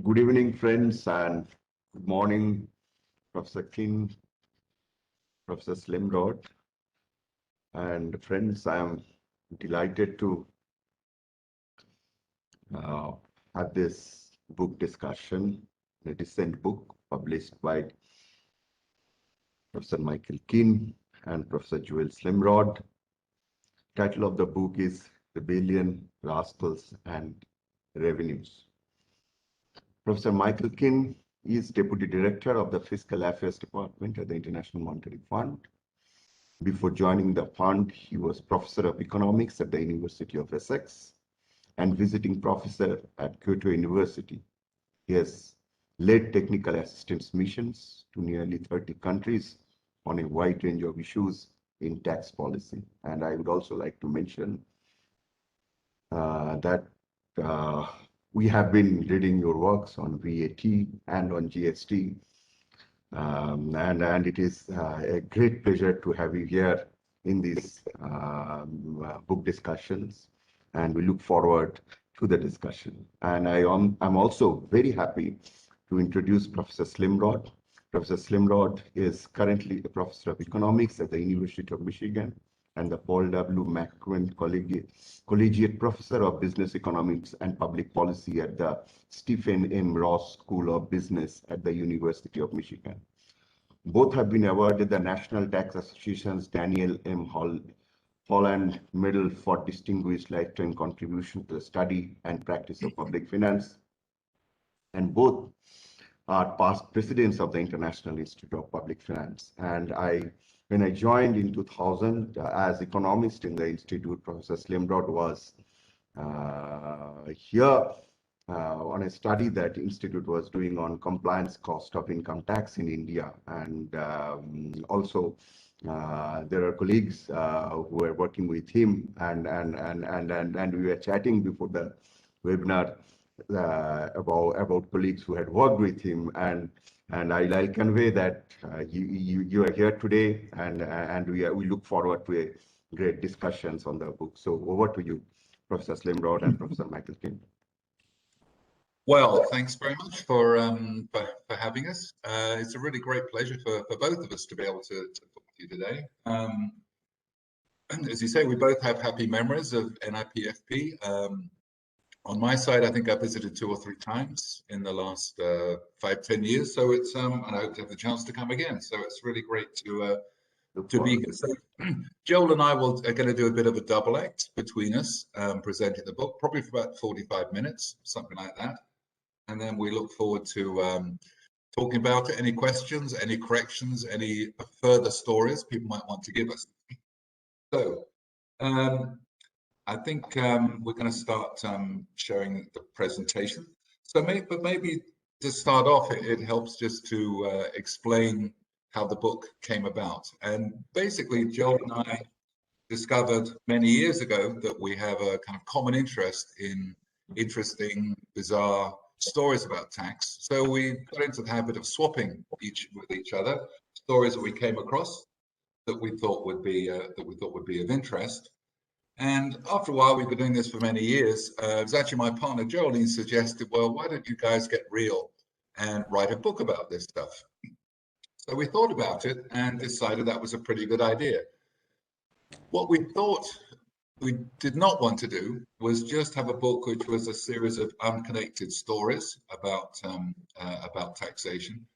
Good evening, friends, and good morning, Professor King, Professor Slimrod. And friends, I am delighted to uh, have this book discussion, a recent book published by Professor Michael Keane and Professor Joel Slimrod. Title of the book is Rebellion, Rascals, and Revenues. Professor Michael Keane is Deputy Director of the Fiscal Affairs Department at the International Monetary Fund. Before joining the fund, he was Professor of Economics at the University of Essex and visiting professor at Kyoto University. He has led technical assistance missions to nearly 30 countries on a wide range of issues in tax policy. And I would also like to mention that we have been reading your works on VAT and on GST. And it is a great pleasure to have you here in these book discussions, and we look forward to the discussion. And I'm also very happy to introduce Professor Slimrod. Professor Slimrod is currently a professor of economics at the University of Michigan and the Paul W. McQueen Collegiate Professor of Business Economics and Public Policy at the Stephen M. Ross School of Business at the University of Michigan. Both have been awarded the National Tax Association's Daniel M. Holland Medal for Distinguished Lifetime Contribution to the Study and Practice of Public Finance. And both are past presidents of the International Institute of Public Finance. And when I joined in 2000 as economist in the institute, Professor Slimrod was here on a study that institute was doing on compliance cost of income tax in India. And also there are colleagues who are working with him, and we were chatting before the webinar about colleagues who had worked with him, and I'll convey that you are here today, and we look forward to a great discussions on the book. So over to you, Professor Slimrod and Professor Michael Keane. Well, thanks very much for having us. It's a really great pleasure for both of us to be able to talk to you today. As you say, we both have happy memories of NIPFP. On my side, I think I visited 2 or 3 times in the last 5-10 years. So it's and I hope to have the chance to come again. So it's really great to be here. So Joel and I are going to do a bit of a double act between us, presenting the book, probably for about 45 minutes, something like that. And then we look forward to talking about it. Any questions, any corrections, any further stories people might want to give us. So I think we're going to start showing the presentation. So maybe to start off, it helps just to explain how the book came about. And basically, Joel and I discovered many years ago that we have a kind of common interest in interesting, bizarre stories about tax. So we got into the habit of swapping with each other stories that we came across that we thought would be of interest. And after a while, we've been doing this for many years. It was actually my partner Jolene suggested, well, why don't you guys get real and write a book about this stuff? So we thought about it and decided that was a pretty good idea. What we thought we did not want to do was just have a book which was a series of unconnected stories about taxation.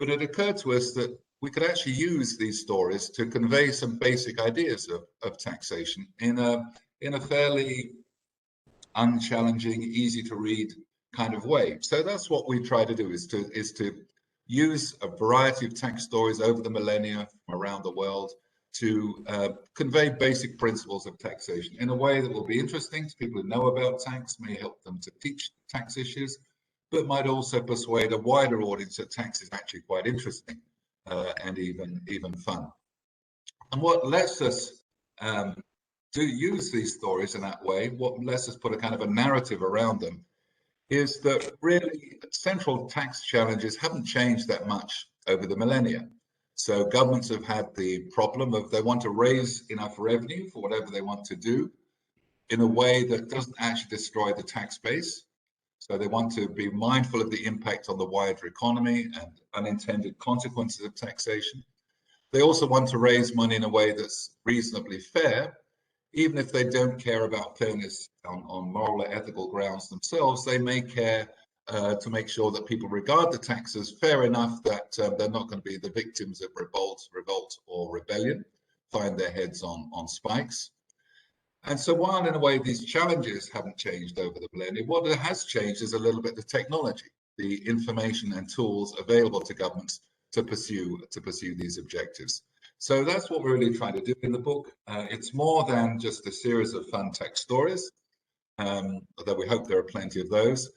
But it occurred to us that we could actually use these stories to convey some basic ideas of taxation in a fairly unchallenging, easy to read kind of way. So that's what we try to do, is to use a variety of tax stories over the millennia from around the world to convey basic principles of taxation in a way that will be interesting to people who know about tax, may help them to teach tax issues, but might also persuade a wider audience that tax is actually quite interesting and even fun. And what lets us use these stories in that way, what lets us put a kind of a narrative around them, is that really central tax challenges haven't changed that much over the millennia. So governments have had the problem of they want to raise enough revenue for whatever they want to do in a way that doesn't actually destroy the tax base. So they want to be mindful of the impact on the wider economy and unintended consequences of taxation. They also want to raise money in a way that's reasonably fair. Even if they don't care about fairness on moral or ethical grounds themselves, they may care to make sure that people regard the taxes fair enough that they're not going to be the victims of revolt or rebellion, find their heads on spikes. And so while in a way these challenges haven't changed over the millennia, what has changed is a little bit the technology, the information and tools available to governments to pursue these objectives. So that's what we're really trying to do in the book. It's more than just a series of fun text stories, although we hope there are plenty of those.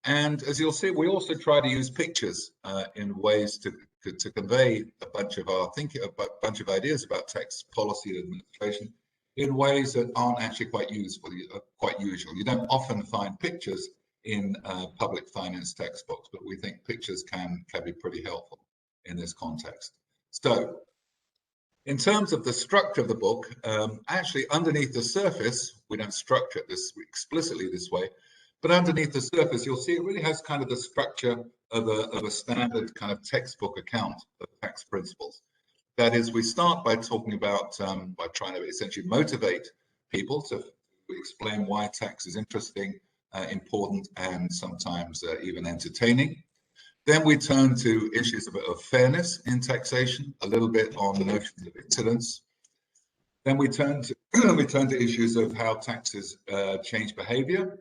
And as you'll see, we also try to use pictures in ways to convey a bunch of our thinking, a bunch of ideas about tax policy and administration in ways that aren't actually quite usual. You don't often find pictures in public finance textbooks, but we think pictures can be pretty helpful in this context. So, in terms of the structure of the book, actually underneath the surface, we don't structure this explicitly this way, but underneath the surface, you'll see it really has kind of the structure of a standard kind of textbook account of tax principles. That is, we start by talking about, by trying to essentially motivate people to explain why tax is interesting, important, and sometimes even entertaining. Then we turn to issues of fairness in taxation, a little bit on the notions of incidence. Then we turn to issues of how taxes change behavior,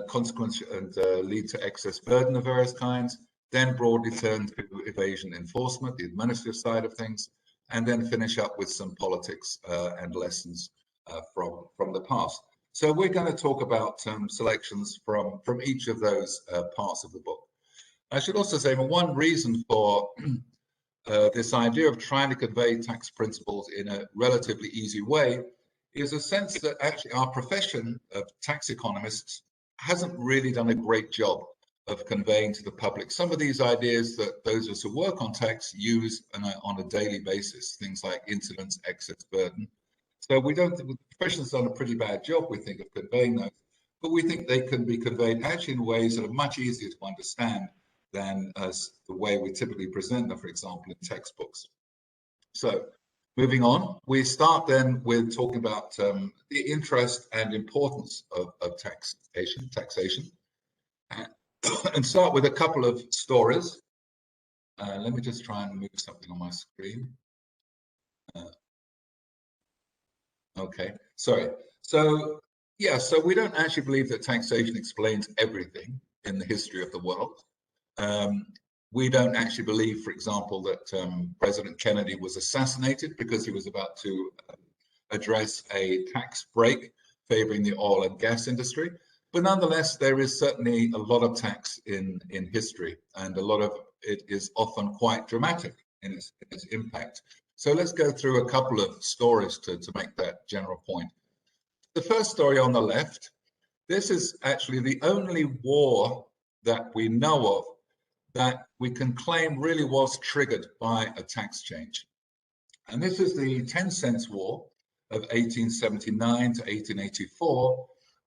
consequence and lead to excess burden of various kinds. Then broadly turn to evasion enforcement, the administrative side of things, and then finish up with some politics and lessons from the past. So we're going to talk about selections from each of those parts of the book. I should also say, one reason for this idea of trying to convey tax principles in a relatively easy way is a sense that actually our profession of tax economists hasn't really done a great job of conveying to the public some of these ideas that those of us who work on tax use on a daily basis, things like incidence, excess burden. So the profession's done a pretty bad job, we think, of conveying those, but we think they can be conveyed actually in ways that are much easier to understand than the way we typically present them, for example, in textbooks. So moving on, we start then with talking about the interest and importance of taxation. And start with a couple of stories. Let me just try and move something on my screen. Okay, sorry. So, yeah, so we don't actually believe that taxation explains everything in the history of the world. We don't actually believe, for example, that President Kennedy was assassinated because he was about to address a tax break favoring the oil and gas industry. But nonetheless, there is certainly a lot of tax in history, and a lot of it is often quite dramatic in its impact. So let's go through a couple of stories to make that general point. The first story on the left, this is actually the only war that we know of that we can claim really was triggered by a tax change. And this is the 10 cents war of 1879 to 1884,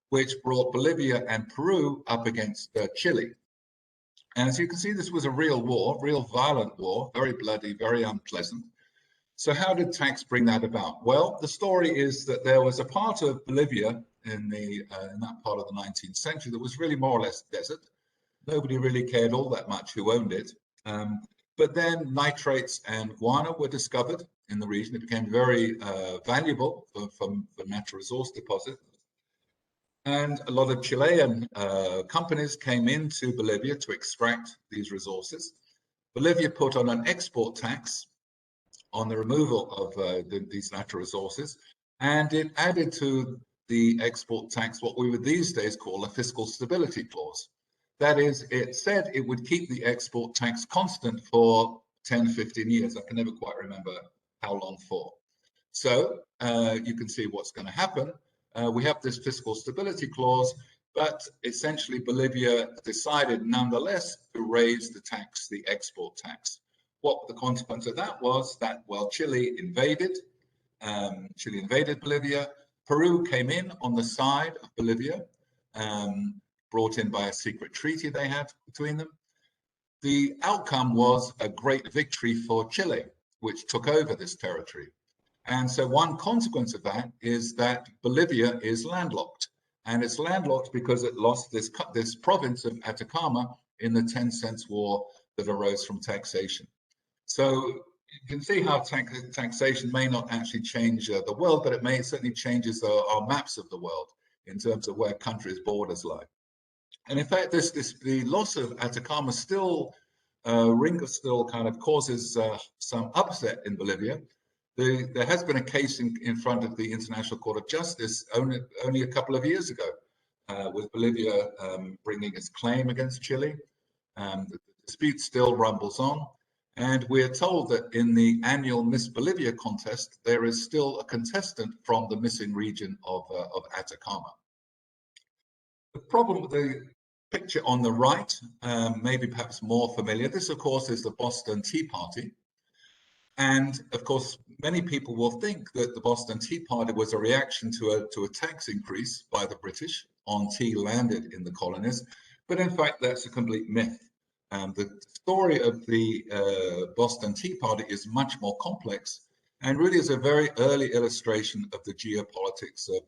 which brought Bolivia and Peru up against Chile. And as you can see, this was a real war, real violent war, very bloody, very unpleasant. So how did tax bring that about? Well, the story is that there was a part of Bolivia in that part of the 19th century that was really more or less desert. Nobody really cared all that much who owned it. But then nitrates and guano were discovered in the region. It became very valuable for natural resource deposits. And a lot of Chilean companies came into Bolivia to extract these resources. Bolivia put on an export tax on the removal of these natural resources, and it added to the export tax what we would these days call a fiscal stability clause. That is, it said it would keep the export tax constant for 10, 15 years. I can never quite remember how long for. So you can see what's going to happen. We have this fiscal stability clause, but essentially Bolivia decided nonetheless to raise the tax, the export tax. What the consequence of that was that, well, Chile invaded Bolivia. Peru came in on the side of Bolivia. brought in by a secret treaty they had between them. The outcome was a great victory for Chile, which took over this territory. And so one consequence of that is that Bolivia is landlocked. And it's landlocked because it lost this province of Atacama in the 10 cents war that arose from taxation. So you can see how taxation may not actually change the world, but it certainly changes our maps of the world in terms of where countries' borders lie. And in fact, the loss of Atacama still kind of causes some upset in Bolivia. There has been a case in front of the International Court of Justice only a couple of years ago, with Bolivia bringing its claim against Chile. The dispute still rumbles on, and we're told that in the annual Miss Bolivia contest, there is still a contestant from the missing region of Atacama. The problem with the picture on the right, maybe perhaps more familiar, this of course is the Boston Tea Party. And of course, many people will think that the Boston Tea Party was a reaction to a tax increase by the British on tea landed in the colonies. But in fact, that's a complete myth. The story of the Boston Tea Party is much more complex and really is a very early illustration of the geopolitics of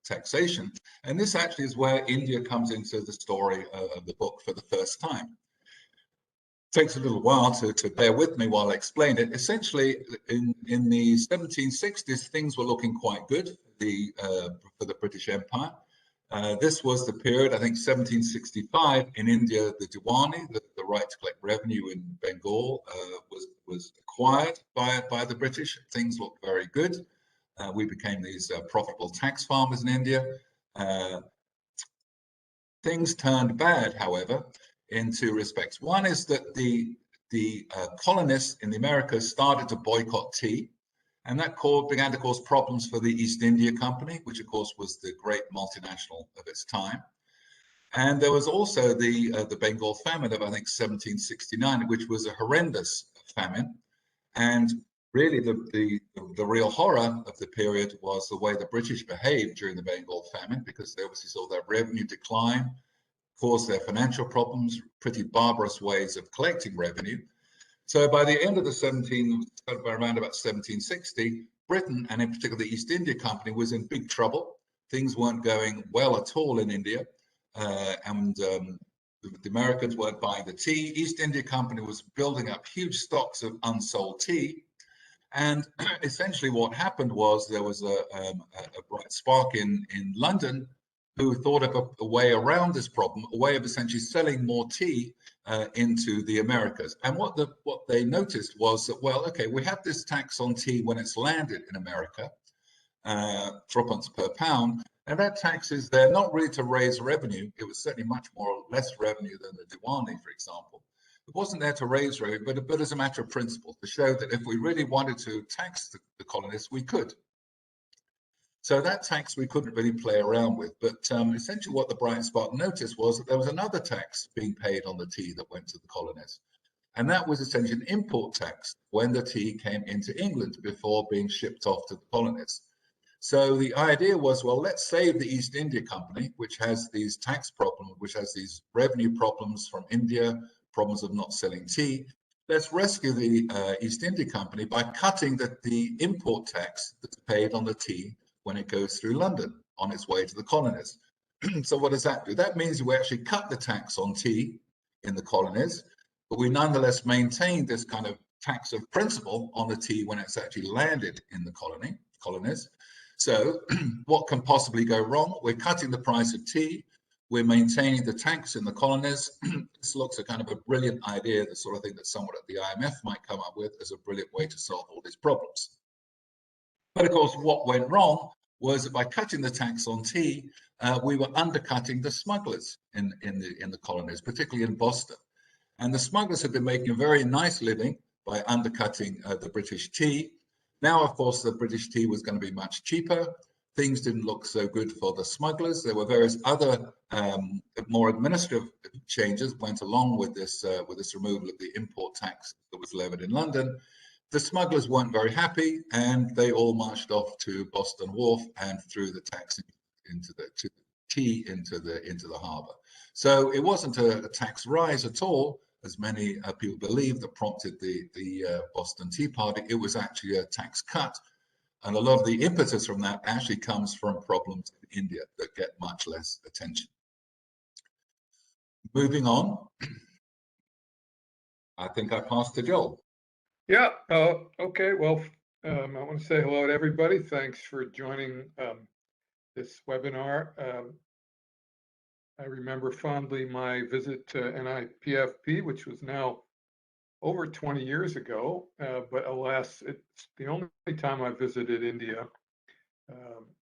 taxation. And this actually is where India comes into the story of the book for the first time. Takes a little while to bear with me while I explain it. Essentially, in the 1760s, things were looking quite good for the British Empire. This was the period, I think, 1765 in India. The Diwani, the right to collect revenue in Bengal, was acquired by the British. Things looked very good. We became these profitable tax farmers in India. Things turned bad, however, in two respects. One is that the colonists in the Americas started to boycott tea, and that began to cause problems for the East India Company, which of course was the great multinational of its time. And there was also the Bengal famine of, I think, 1769, which was a horrendous famine. And really the real horror of the period was the way the British behaved during the Bengal famine, because they obviously saw their revenue decline, caused their financial problems, pretty barbarous ways of collecting revenue. So by the end of around about 1760, Britain, and in particular the East India Company, was in big trouble. Things weren't going well at all in India, and the Americans weren't buying the tea. East India Company was building up huge stocks of unsold tea. And essentially what happened was there was a bright spark in London who thought of a way around this problem, a way of essentially selling more tea into the Americas. And what they noticed was that, well, okay, we have this tax on tea when it's landed in America, threepence per pound, and that tax is there not really to raise revenue. It was certainly much less revenue than the Diwani, for example. It wasn't there to raise revenue, but as a matter of principle, to show that if we really wanted to tax the colonists, we could. So that tax we couldn't really play around with. But essentially what the bright spark noticed was that there was another tax being paid on the tea that went to the colonies. And that was essentially an import tax when the tea came into England before being shipped off to the colonies. So the idea was, well, let's save the East India Company, which has these tax problems, which has these revenue problems from India, problems of not selling tea. Let's rescue the East India Company by cutting the import tax that's paid on the tea when it goes through London on its way to the colonies. So what does that do? That means we actually cut the tax on tea in the colonies, but we nonetheless maintain this kind of tax of principle on the tea when it's actually landed in the colonies. So what can possibly go wrong? We're cutting the price of tea. We're maintaining the tax in the colonies. This looks a kind of a brilliant idea, the sort of thing that someone at the IMF might come up with as a brilliant way to solve all these problems. But of course, what went wrong was that by cutting the tax on tea, we were undercutting the smugglers in the colonies, particularly in Boston. And the smugglers had been making a very nice living by undercutting the British tea. Now, of course, the British tea was going to be much cheaper. Things didn't look so good for the smugglers. There were various other more administrative changes went along with this removal of the import tax that was levied in London. The smugglers weren't very happy, and they all marched off to Boston Wharf and threw the tax key into the harbour. So it wasn't a tax rise at all, as many people believe, that prompted the Boston Tea Party. It was actually a tax cut. And a lot of the impetus from that actually comes from problems in India that get much less attention. Moving on, I think I passed to Joel. Yeah, okay. Well, I want to say hello to everybody. Thanks for joining this webinar. I remember fondly my visit to NIPFP, which was now over 20 years ago, but alas, it's the only time I visited India,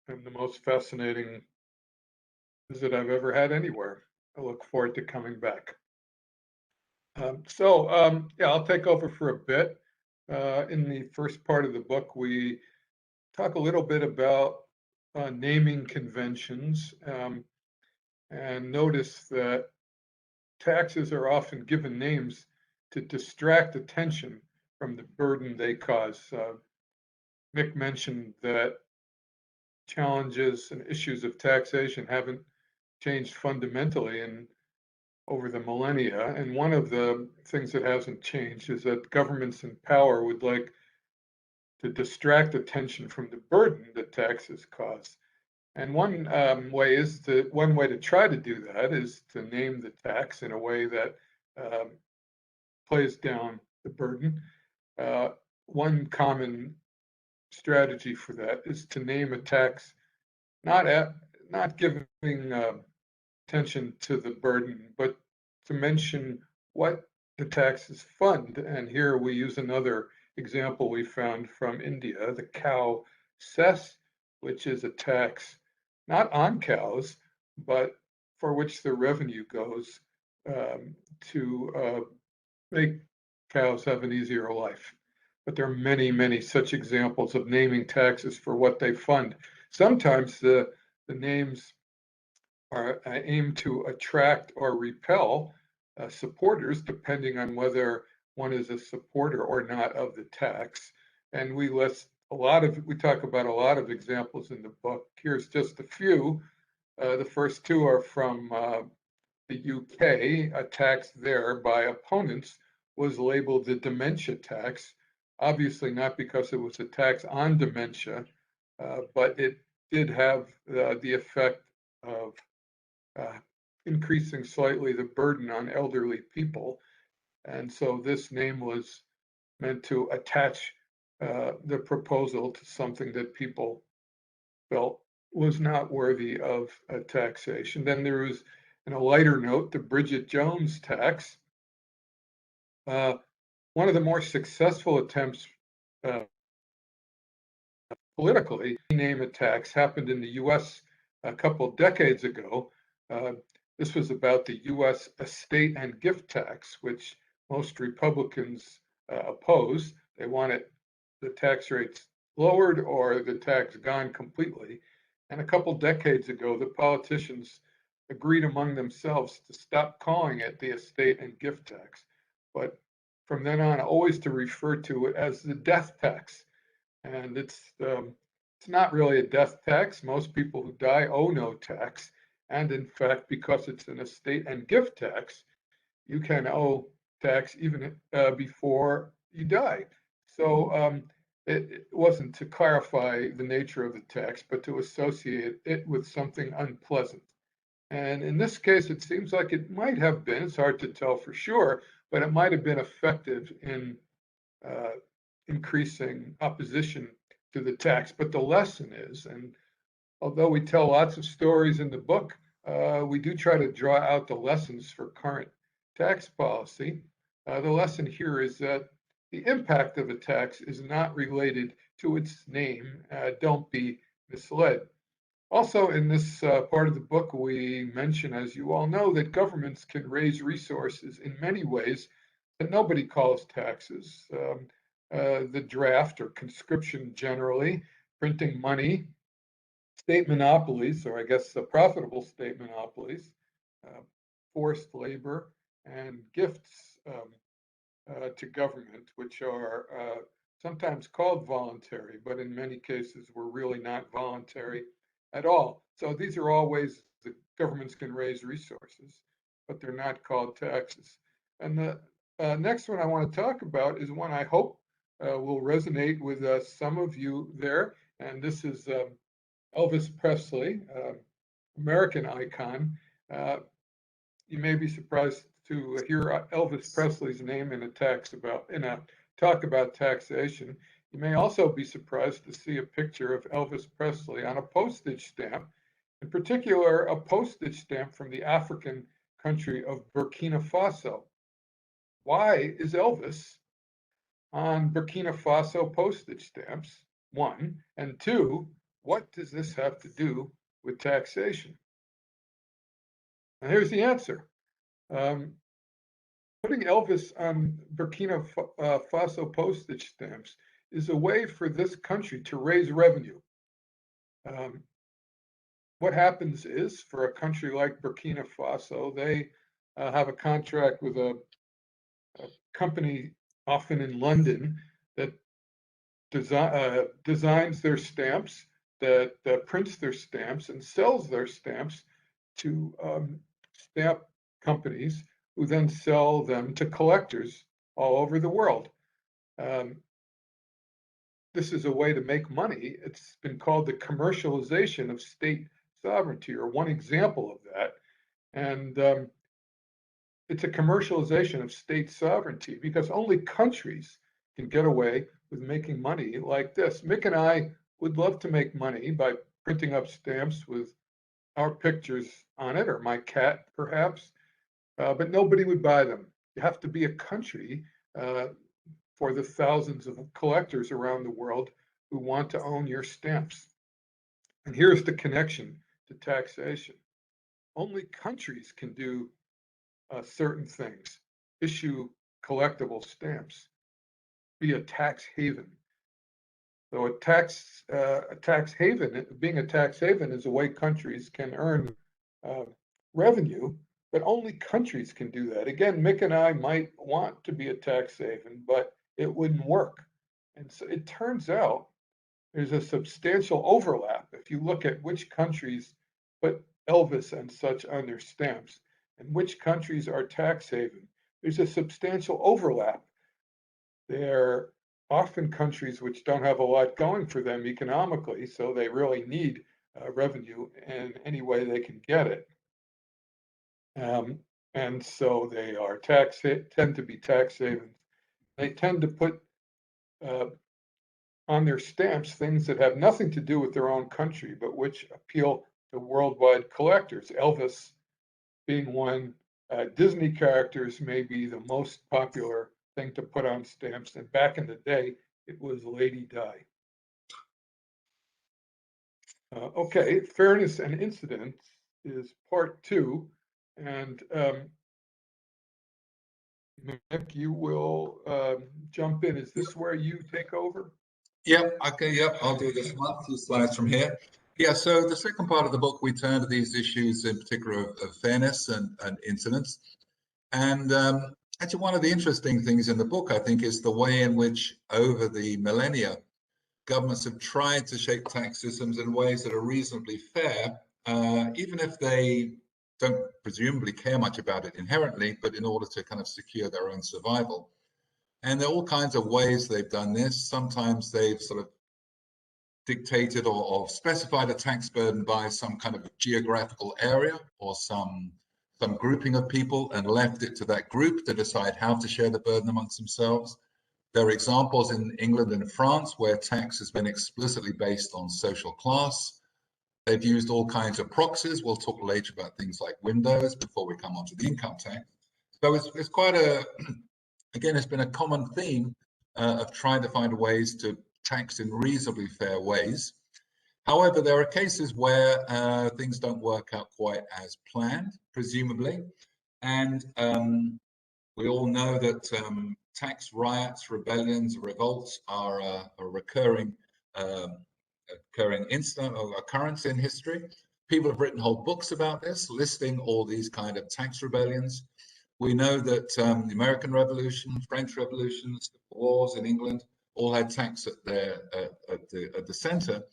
and the most fascinating visit I've ever had anywhere. I look forward to coming back. Yeah, I'll take over for a bit. In the first part of the book, we talk a little bit about naming conventions, and notice that taxes are often given names to distract attention from the burden they cause. Mick mentioned that challenges and issues of taxation haven't changed fundamentally over the millennia. And one of the things that hasn't changed is that governments in power would like to distract attention from the burden that taxes cause. And one way to try to do that is to name the tax in a way that plays down the burden. One common strategy for that is to name a tax not giving attention to the burden, but to mention what the taxes fund. And here we use another example we found from India, the cow cess, which is a tax not on cows, but for which the revenue goes to make cows have an easier life. But there are many, many such examples of naming taxes for what they fund. Sometimes the names are aimed to attract or repel supporters, depending on whether one is a supporter or not of the tax. And we talk about a lot of examples in the book. Here's just a few. The first two are from the UK. A tax there by opponents was labeled the dementia tax, obviously not because it was a tax on dementia, but it did have the effect of increasing slightly the burden on elderly people. And so this name was meant to attach the proposal to something that people felt was not worthy of taxation. Then there was, in a lighter note, the Bridget Jones tax. One of the more successful attempts politically to name a tax happened in the US a couple decades ago. This was about the US estate and gift tax, which most Republicans oppose. They wanted the tax rates lowered or the tax gone completely. And a couple decades ago, the politicians agreed among themselves to stop calling it the estate and gift tax, but from then on, always to refer to it as the death tax. And it's not really a death tax. Most people who die owe no tax. And in fact, because it's an estate and gift tax, you can owe tax even before you die. So it wasn't to clarify the nature of the tax, but to associate it with something unpleasant. And in this case, it seems like it might have been, it's hard to tell for sure, but it might have been effective in increasing opposition to the tax. But the lesson is, and although we tell lots of stories in the book, we do try to draw out the lessons for current tax policy. The lesson here is that the impact of a tax is not related to its name. Don't be misled. Also, in this part of the book, we mention, as you all know, that governments can raise resources in many ways that nobody calls taxes. The draft or conscription generally, printing money, state monopolies, or I guess profitable state monopolies, forced labor, and gifts to government, which are sometimes called voluntary, but in many cases were really not voluntary at all. So these are all ways that governments can raise resources, but they're not called taxes. And the next one I want to talk about is one I hope will resonate with some of you there. And this is Elvis Presley, American icon. You may be surprised to hear Elvis Presley's name in a talk about taxation. You may also be surprised to see a picture of Elvis Presley on a postage stamp, in particular, a postage stamp from the African country of Burkina Faso. Why is Elvis on Burkina Faso postage stamps? One, and two, what does this have to do with taxation? And here's the answer. Putting Elvis on Burkina Faso postage stamps is a way for this country to raise revenue. What happens is, for a country like Burkina Faso, they have a contract with a company, often in London, that designs their stamps, that prints their stamps and sells their stamps to stamp companies who then sell them to collectors all over the world. This is a way to make money. It's been called the commercialization of state sovereignty, or one example of that. And it's a commercialization of state sovereignty because only countries can get away with making money like this. Mick and I would love to make money by printing up stamps with our pictures on it, or my cat perhaps, but nobody would buy them. You have to be a country for the thousands of collectors around the world who want to own your stamps. And here's the connection to taxation. Only countries can do certain things, issue collectible stamps, be a tax haven. So a tax haven, being a tax haven is a way countries can earn revenue, but only countries can do that. Again, Mick and I might want to be a tax haven, but it wouldn't work. And so it turns out there's a substantial overlap. If you look at which countries put Elvis and such on their stamps and which countries are tax haven, there's a substantial overlap. They're often countries which don't have a lot going for them economically, so they really need revenue in any way they can get it. And so they are tend to be tax havens. They tend to put on their stamps things that have nothing to do with their own country, but which appeal to worldwide collectors. Elvis being one. Disney characters may be the most popular thing to put on stamps, and back in the day, it was Lady Di. Okay, fairness and incidence is part 2, and Mick, you will jump in. Is this where you take over? Yep. Okay. Yep. I'll do this one. 2 slides from here. Yeah. So the second part of the book, we turn to these issues in particular of fairness and incidence. And actually, one of the interesting things in the book, I think, is the way in which over the millennia, governments have tried to shape tax systems in ways that are reasonably fair, even if they don't presumably care much about it inherently, but in order to kind of secure their own survival. And there are all kinds of ways they've done this. Sometimes they've sort of dictated or specified a tax burden by some kind of geographical area or some grouping of people and left it to that group to decide how to share the burden amongst themselves. There are examples in England and France where tax has been explicitly based on social class. They've used all kinds of proxies. We'll talk later about things like windows before we come on to the income tax. So it's quite again, it's been a common theme of trying to find ways to tax in reasonably fair ways. However, there are cases where things don't work out quite as planned, presumably. And we all know that tax riots, rebellions, revolts are a recurring incident or occurrence in history. People have written whole books about this, listing all these kind of tax rebellions. We know that the American Revolution, French revolutions, wars in England all had tax at the center.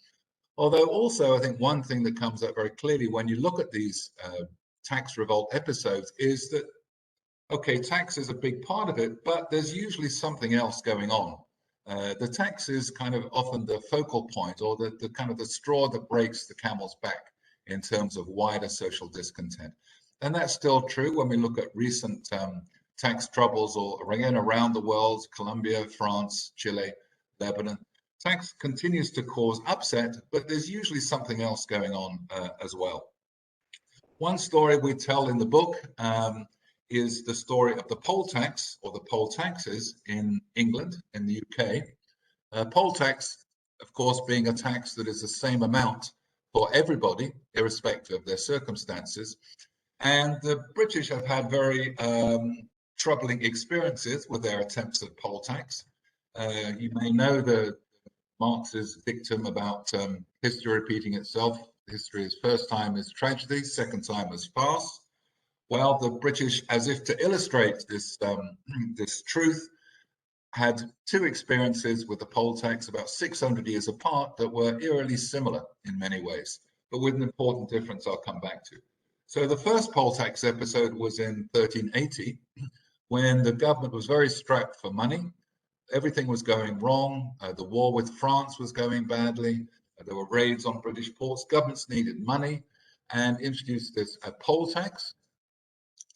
Although also, I think one thing that comes up very clearly when you look at these tax revolt episodes is that, okay, tax is a big part of it, but there's usually something else going on. The tax is kind of often the focal point, or the kind of the straw that breaks the camel's back in terms of wider social discontent. And that's still true when we look at recent tax troubles, or again around the world, Colombia, France, Chile, Lebanon. Tax continues to cause upset, but there's usually something else going on as well. One story we tell in the book is the story of the poll tax, or the poll taxes in England, in the UK. Poll tax, of course, being a tax that is the same amount for everybody, irrespective of their circumstances. And the British have had very troubling experiences with their attempts at poll tax. You may know the Marx's dictum about history repeating itself. History is first time is tragedy, second time is farce. Well, the British, as if to illustrate this, this truth, had two experiences with the poll tax about 600 years apart that were eerily similar in many ways, but with an important difference I'll come back to. So the first poll tax episode was in 1380, when the government was very strapped for money. Everything was going wrong. The war with France was going badly. There were raids on British ports. Governments needed money and introduced this poll tax,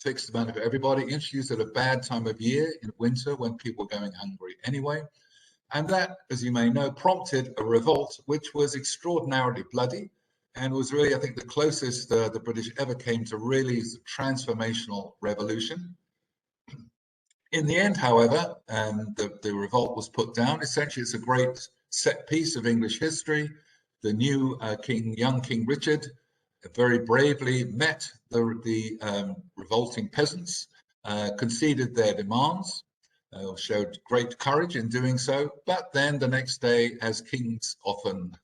fixed amount for everybody, introduced at a bad time of year in winter when people were going hungry anyway. And that, as you may know, prompted a revolt, which was extraordinarily bloody and was really, I think, the closest the British ever came to really transformational revolution. In the end, however, the revolt was put down. Essentially, it's a great set piece of English history. The new young King Richard, very bravely met the revolting peasants, conceded their demands, showed great courage in doing so. But then the next day, as kings often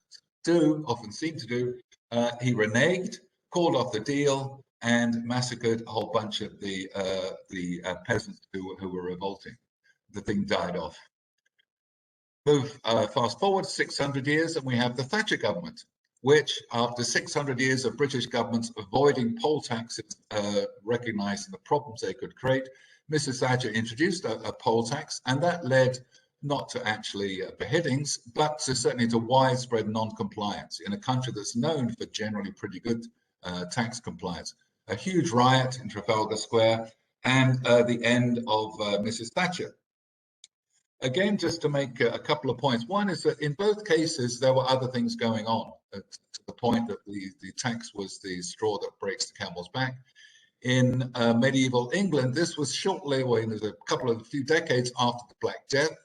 seem to do, he reneged, called off the deal, and massacred a whole bunch of the peasants who were revolting. The thing died off. Move fast forward 600 years, and we have the Thatcher government, which, after 600 years of British governments avoiding poll taxes, recognizing the problems they could create, Mrs. Thatcher introduced a poll tax, and that led not to actually beheadings, but certainly to widespread non-compliance in a country that's known for generally pretty good tax compliance. A huge riot in Trafalgar Square, and the end of Mrs. Thatcher. Again, just to make a couple of points. One is that in both cases, there were other things going on to the point that the tax was the straw that breaks the camel's back. In medieval England, this was shortly, well, there's a few decades after the Black Death,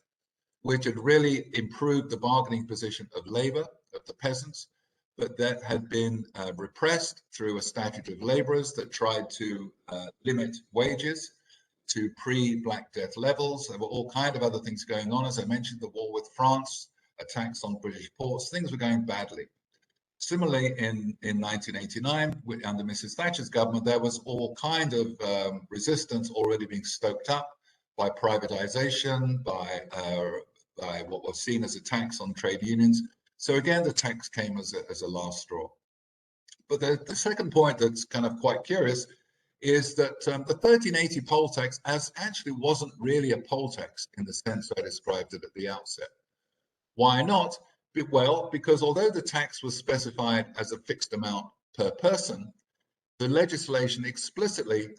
which had really improved the bargaining position of labor, of the peasants, but that had been repressed through a statute of laborers that tried to limit wages to pre-Black Death levels. There were all kinds of other things going on. As I mentioned, the war with France, attacks on British ports, things were going badly. Similarly, in 1989, under Mrs. Thatcher's government, there was all kind of resistance already being stoked up by privatization, by what was seen as attacks on trade unions. So again, the tax came as a last straw. But the second point that's kind of quite curious is that the 1380 poll tax actually wasn't really a poll tax in the sense I described it at the outset. Why not? Well, because although the tax was specified as a fixed amount per person, the legislation explicitly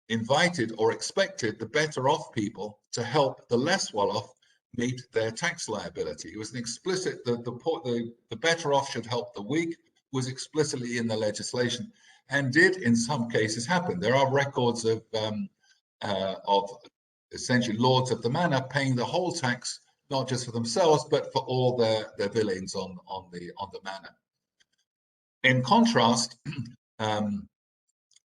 invited or expected the better off people to help the less well off meet their tax liability. It was an explicit, the better off should help the weak was explicitly in the legislation, and did in some cases happen. There are records of essentially lords of the manor paying the whole tax, not just for themselves, but for all their villeins on the manor. In contrast,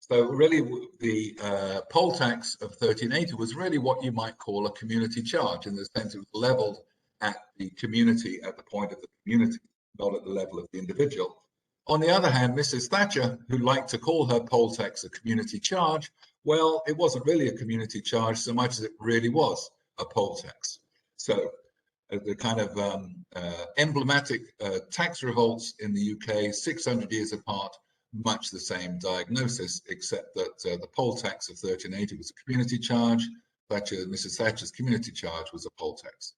so really the poll tax of 1380 was really what you might call a community charge, in the sense it was leveled at the community, at the point of the community, not at the level of the individual. On the other hand, Mrs. Thatcher, who liked to call her poll tax a community charge, well, it wasn't really a community charge so much as it really was a poll tax. So the kind of emblematic tax revolts in the UK, 600 years apart, much the same diagnosis, except that the poll tax of 1380 was a community charge. Mrs. Thatcher's community charge was a poll tax.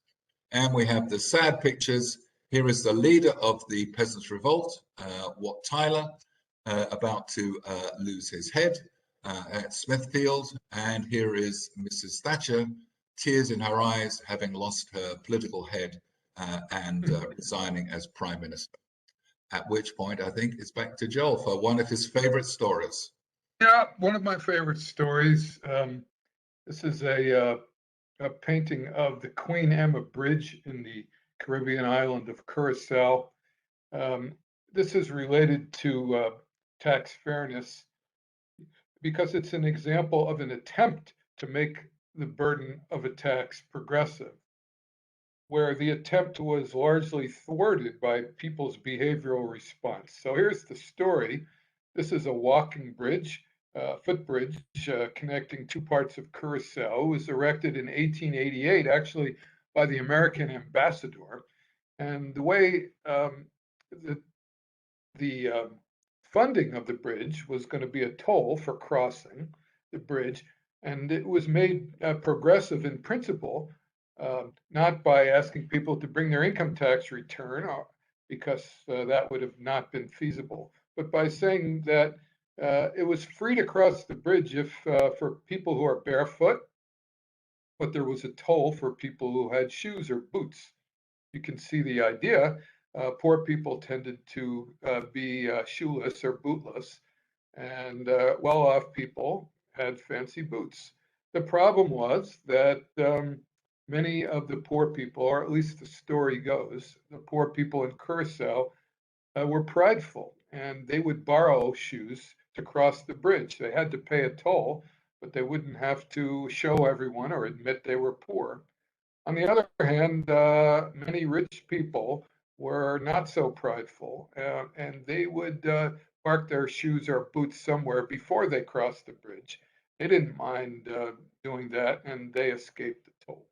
And we have the sad pictures. Here is the leader of the Peasants' Revolt, Wat Tyler, about to lose his head at Smithfield. And here is Mrs. Thatcher, tears in her eyes, having lost her political head and resigning as Prime Minister. At which point, I think it's back to Joel for one of his favorite stories. Yeah, one of my favorite stories. This is a painting of the Queen Emma Bridge in the Caribbean island of Curacao. This is related to tax fairness because it's an example of an attempt to make the burden of a tax progressive, where the attempt was largely thwarted by people's behavioral response. So here's the story. This is a walking bridge, footbridge connecting two parts of Curacao. It was erected in 1888, actually by the American ambassador. And the way the funding of the bridge was going to be a toll for crossing the bridge, and it was made progressive in principle, not by asking people to bring their income tax return, because that would have not been feasible, but by saying that it was free to cross the bridge if for people who are barefoot, but there was a toll for people who had shoes or boots. You can see the idea. Poor people tended to be shoeless or bootless, and well-off people had fancy boots. The problem was that many of the poor people, or at least the story goes, the poor people in Curacao were prideful, and they would borrow shoes to cross the bridge. They had to pay a toll, but they wouldn't have to show everyone or admit they were poor. On the other hand, many rich people were not so prideful, and they would park their shoes or boots somewhere before they crossed the bridge. They didn't mind doing that, and they escaped the toll.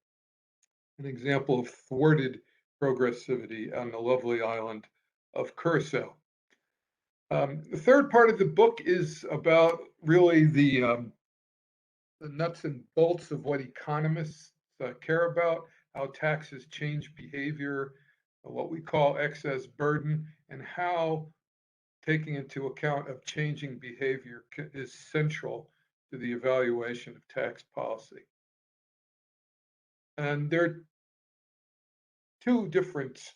An example of thwarted progressivity on the lovely island of Curacao. The third part of the book is about really the nuts and bolts of what economists care about, how taxes change behavior, what we call excess burden, and how taking into account of changing behavior is central to the evaluation of tax policy. And there are two different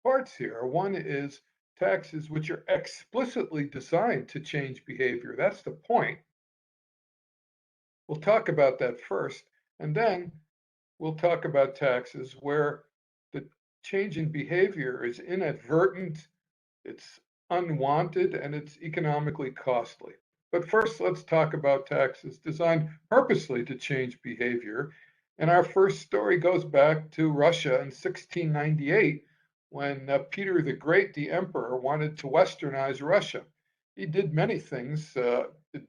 parts here. One is taxes which are explicitly designed to change behavior. That's the point. We'll talk about that first, and then we'll talk about taxes where the change in behavior is inadvertent, it's unwanted, and it's economically costly. But first, let's talk about taxes designed purposely to change behavior. And our first story goes back to Russia in 1698, when Peter the Great, the emperor, wanted to westernize Russia. He did many things in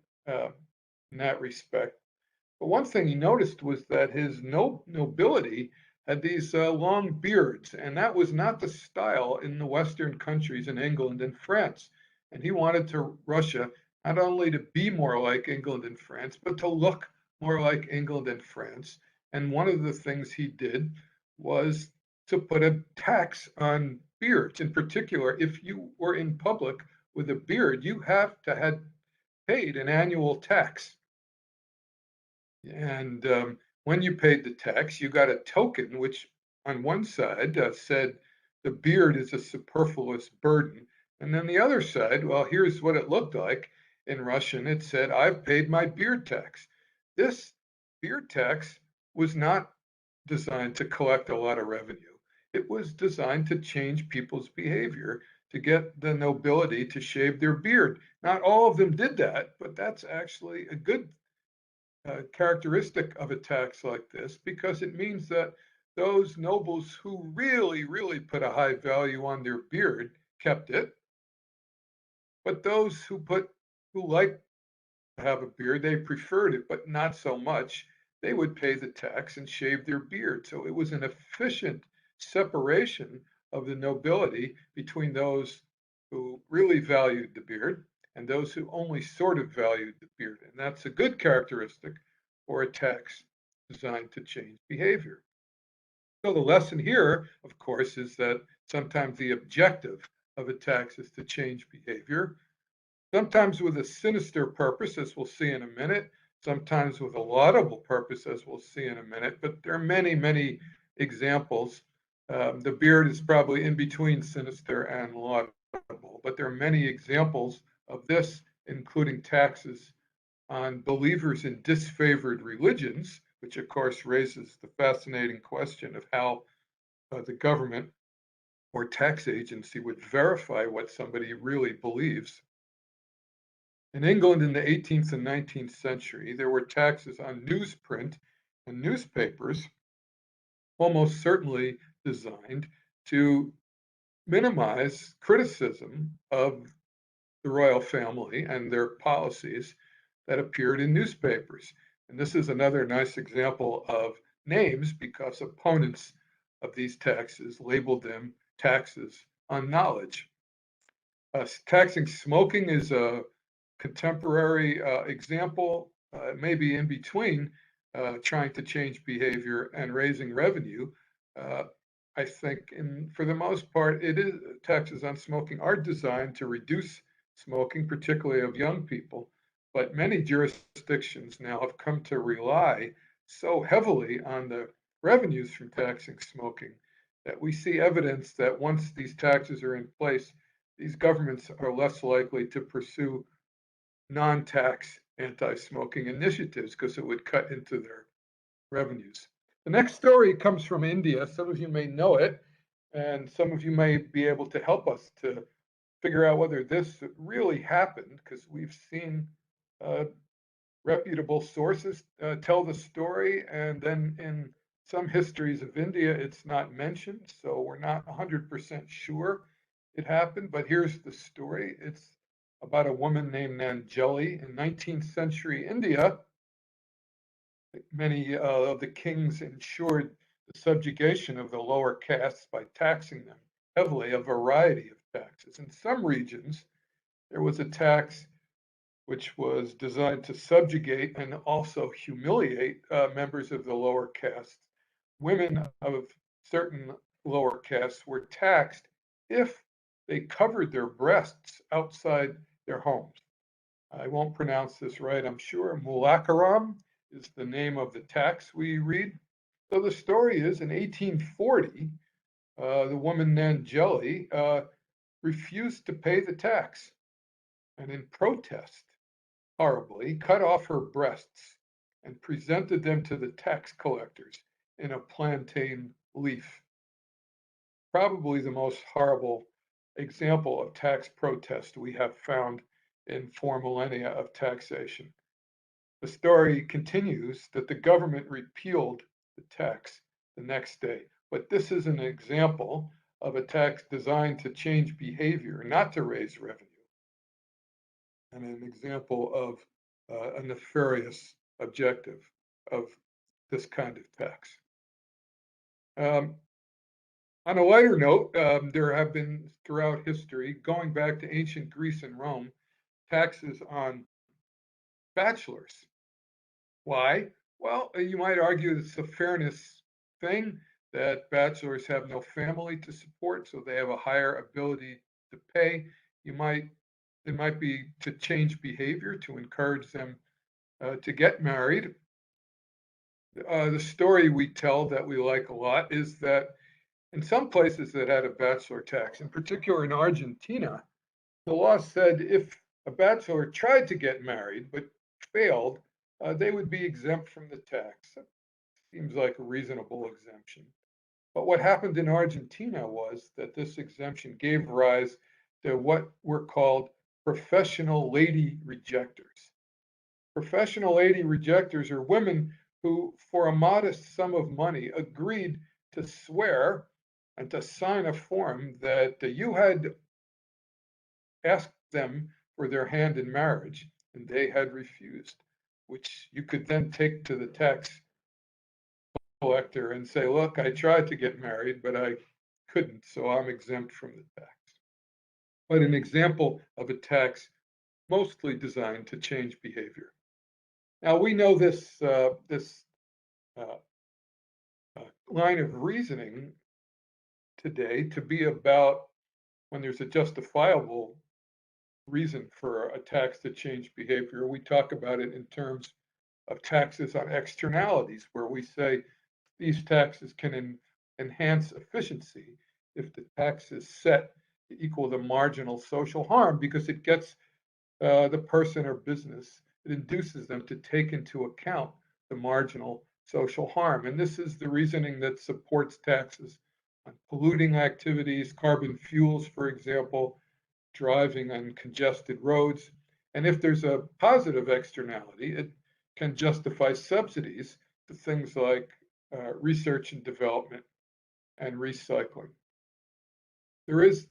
that respect. But one thing he noticed was that his nobility had these long beards, and that was not the style in the Western countries in England and France. And he wanted Russia not only to be more like England and France, but to look more like England and France. And one of the things he did was to put a tax on beards. In particular, if you were in public with a beard, you have to have paid an annual tax. And when you paid the tax, you got a token, which on one side said the beard is a superfluous burden. And then the other side, well, here's what it looked like in Russian. It said, I've paid my beard tax. This beard tax was not designed to collect a lot of revenue. It was designed to change people's behavior, to get the nobility to shave their beard. Not all of them did that, but that's actually a good characteristic of a tax like this, because it means that those nobles who really, really put a high value on their beard kept it. But those who like to have a beard, they preferred it, but not so much. they would pay the tax and shave their beard. So it was an efficient separation of the nobility between those who really valued the beard and those who only sort of valued the beard. And that's a good characteristic for a tax designed to change behavior. So the lesson here, of course, is that sometimes the objective of a tax is to change behavior, sometimes with a sinister purpose, as we'll see in a minute, sometimes with a laudable purpose, as we'll see in a minute, but there are many, many examples. The beard is probably in between sinister and laudable, but there are many examples of this, including taxes on believers in disfavored religions, which of course raises the fascinating question of how the government or tax agency would verify what somebody really believes. In England in the 18th and 19th century, there were taxes on newsprint and newspapers, almost certainly designed to minimize criticism of the royal family and their policies that appeared in newspapers. And this is another nice example of names because opponents of these taxes labeled them taxes on knowledge. Taxing smoking is a contemporary example, maybe in between trying to change behavior and raising revenue. I think for the most part, taxes on smoking are designed to reduce smoking, particularly of young people. But many jurisdictions now have come to rely so heavily on the revenues from taxing smoking that we see evidence that once these taxes are in place, these governments are less likely to pursue non-tax anti-smoking initiatives because it would cut into their revenues. The next story comes from India. Some of you may know it, and some of you may be able to help us to figure out whether this really happened, because we've seen reputable sources tell the story, and then in some histories of India, it's not mentioned, so we're not 100% sure it happened, but here's the story. It's about a woman named Nangeli in 19th century India. Many of the kings ensured the subjugation of the lower castes by taxing them heavily, a variety of taxes. In some regions, there was a tax which was designed to subjugate and also humiliate members of the lower castes. Women of certain lower castes were taxed if they covered their breasts outside their homes. I won't pronounce this right, I'm sure. Mulakaram is the name of the tax we read. So the story is in 1840, the woman Nangeli refused to pay the tax, and in protest, horribly, cut off her breasts and presented them to the tax collectors in a plantain leaf. Probably the most horrible example of tax protest we have found in 4 millennia of taxation. The story continues that the government repealed the tax the next day, but this is an example of a tax designed to change behavior, not to raise revenue, and an example of a nefarious objective of this kind of tax. On a lighter note, there have been throughout history, going back to ancient Greece and Rome, taxes on bachelors. Why? Well, you might argue it's a fairness thing that bachelors have no family to support, so they have a higher ability to pay. It might be to change behavior, to encourage them to get married. The story we tell that we like a lot is that in some places that had a bachelor tax, in particular in Argentina, the law said if a bachelor tried to get married but failed, they would be exempt from the tax. Seems like a reasonable exemption. But what happened in Argentina was that this exemption gave rise to what were called professional lady rejectors. Professional lady rejectors are women who, for a modest sum of money, agreed to swear and to sign a form that you had asked them for their hand in marriage and they had refused, which you could then take to the tax collector and say, look, I tried to get married, but I couldn't, so I'm exempt from the tax. But an example of a tax mostly designed to change behavior. Now we know this line of reasoning today to be about when there's a justifiable reason for a tax to change behavior. We talk about it in terms of taxes on externalities, where we say these taxes can enhance efficiency if the tax is set to equal the marginal social harm, because it gets the person or business, it induces them to take into account the marginal social harm. And this is the reasoning that supports taxes on polluting activities, carbon fuels, for example, driving on congested roads. And if there's a positive externality, it can justify subsidies to things like research and development and recycling. There is,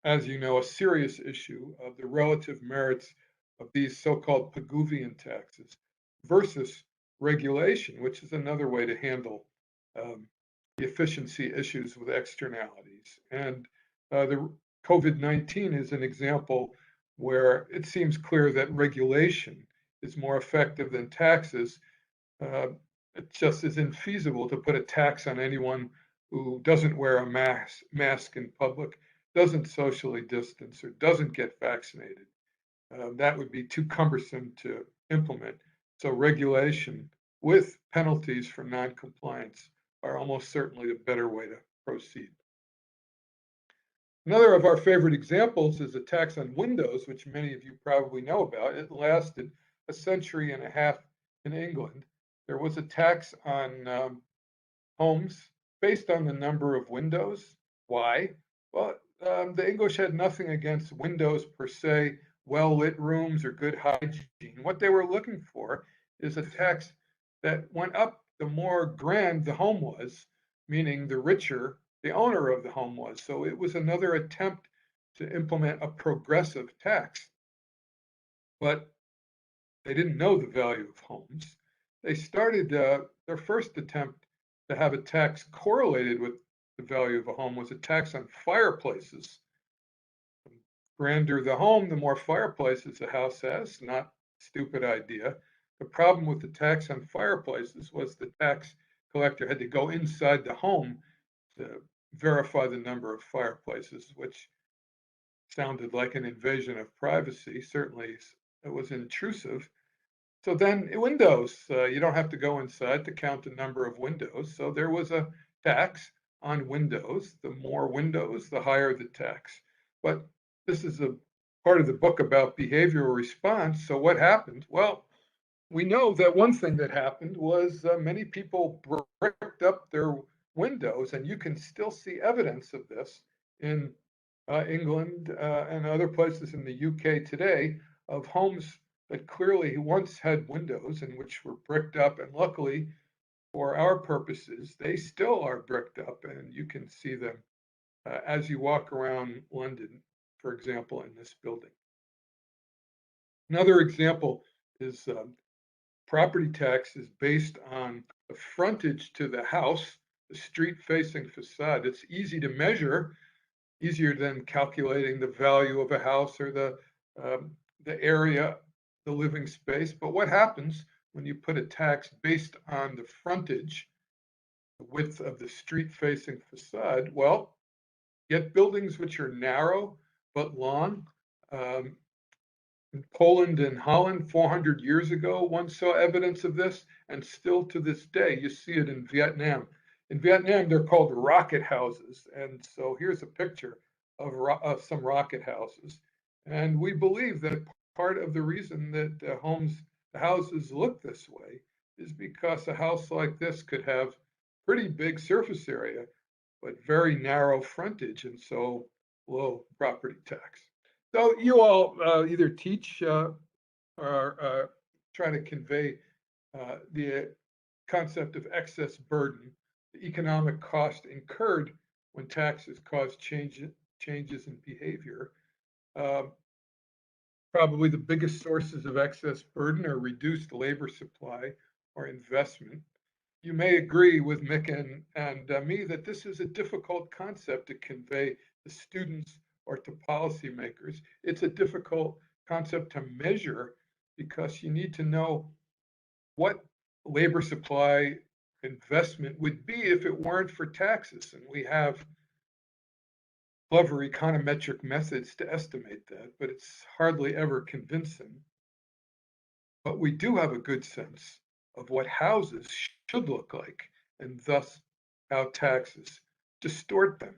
as you know, a serious issue of the relative merits of these so-called Pigouvian taxes versus regulation, which is another way to handle the efficiency issues with externalities. And the COVID-19 is an example where it seems clear that regulation is more effective than taxes. It just is infeasible to put a tax on anyone who doesn't wear a mask in public, doesn't socially distance, or doesn't get vaccinated. That would be too cumbersome to implement. So regulation with penalties for non-compliance are almost certainly a better way to proceed. Another of our favorite examples is a tax on windows, which many of you probably know about. It lasted a century and a half in England. There was a tax on homes based on the number of windows. Why? Well, the English had nothing against windows per se, well-lit rooms or good hygiene. What they were looking for is a tax that went up the more grand the home was, meaning the richer the owner of the home was. So it was another attempt to implement a progressive tax. But they didn't know the value of homes. They started their first attempt to have a tax correlated with the value of a home was a tax on fireplaces. The grander the home, the more fireplaces the house has. Not a stupid idea. The problem with the tax on fireplaces was the tax collector had to go inside the home to verify the number of fireplaces, which sounded like an invasion of privacy. Certainly it was intrusive. So then windows, you don't have to go inside to count the number of windows. So there was a tax on windows. The more windows, the higher the tax. But this is a part of the book about behavioral response. So what happened? Well, we know that one thing that happened was many people bricked up their windows, and you can still see evidence of this in England and other places in the UK today, of homes that clearly once had windows and which were bricked up, and luckily for our purposes, they still are bricked up, and you can see them as you walk around London, for example, in this building. Another example is property tax is based on the frontage to the house, the street-facing facade. It's easy to measure, easier than calculating the value of a house or the area, the living space. But what happens when you put a tax based on the frontage, the width of the street-facing facade? Well, get buildings which are narrow but long. In Poland and Holland 400 years ago, one saw evidence of this, and still to this day, you see it in Vietnam. In Vietnam, they're called rocket houses. And so here's a picture of some rocket houses. And we believe that part of the reason that the houses look this way is because a house like this could have pretty big surface area, but very narrow frontage, and so low property tax. So you all either teach or try to convey the concept of excess burden, the economic cost incurred when taxes cause changes in behavior. Probably the biggest sources of excess burden are reduced labor supply or investment. you may agree with Mick and me that this is a difficult concept to convey to students or to policymakers. It's a difficult concept to measure because you need to know what labor supply investment would be if it weren't for taxes. And we have clever econometric methods to estimate that, but it's hardly ever convincing. But we do have a good sense of what houses should look like, and thus how taxes distort them.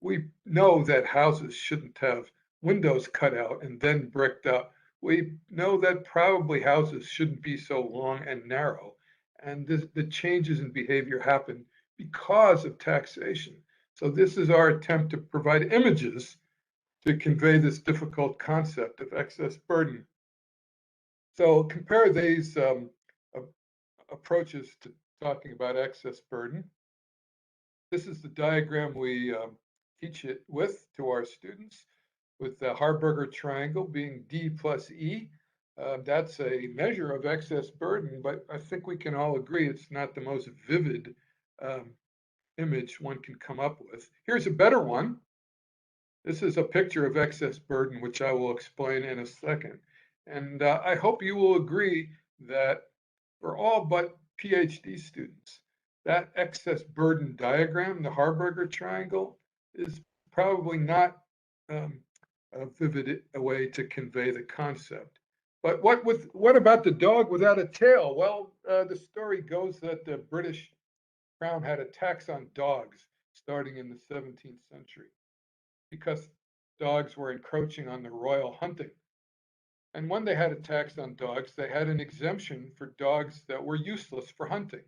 We know that houses shouldn't have windows cut out and then bricked up. We know that probably houses shouldn't be so long and narrow, and the changes in behavior happen because of taxation. So this is our attempt to provide images to convey this difficult concept of excess burden. So compare these approaches to talking about excess burden. This is the diagram we teach it with to our students, with the Harburger triangle being D plus E. That's a measure of excess burden, but I think we can all agree it's not the most vivid image one can come up with. Here's a better one. This is a picture of excess burden, which I will explain in a second. And I hope you will agree that for all but PhD students, that excess burden diagram, the Harburger triangle, is probably not a vivid way to convey the concept. But what about the dog without a tail? Well, the story goes that the British Crown had a tax on dogs starting in the 17th century because dogs were encroaching on the royal hunting. And when they had a tax on dogs, they had an exemption for dogs that were useless for hunting,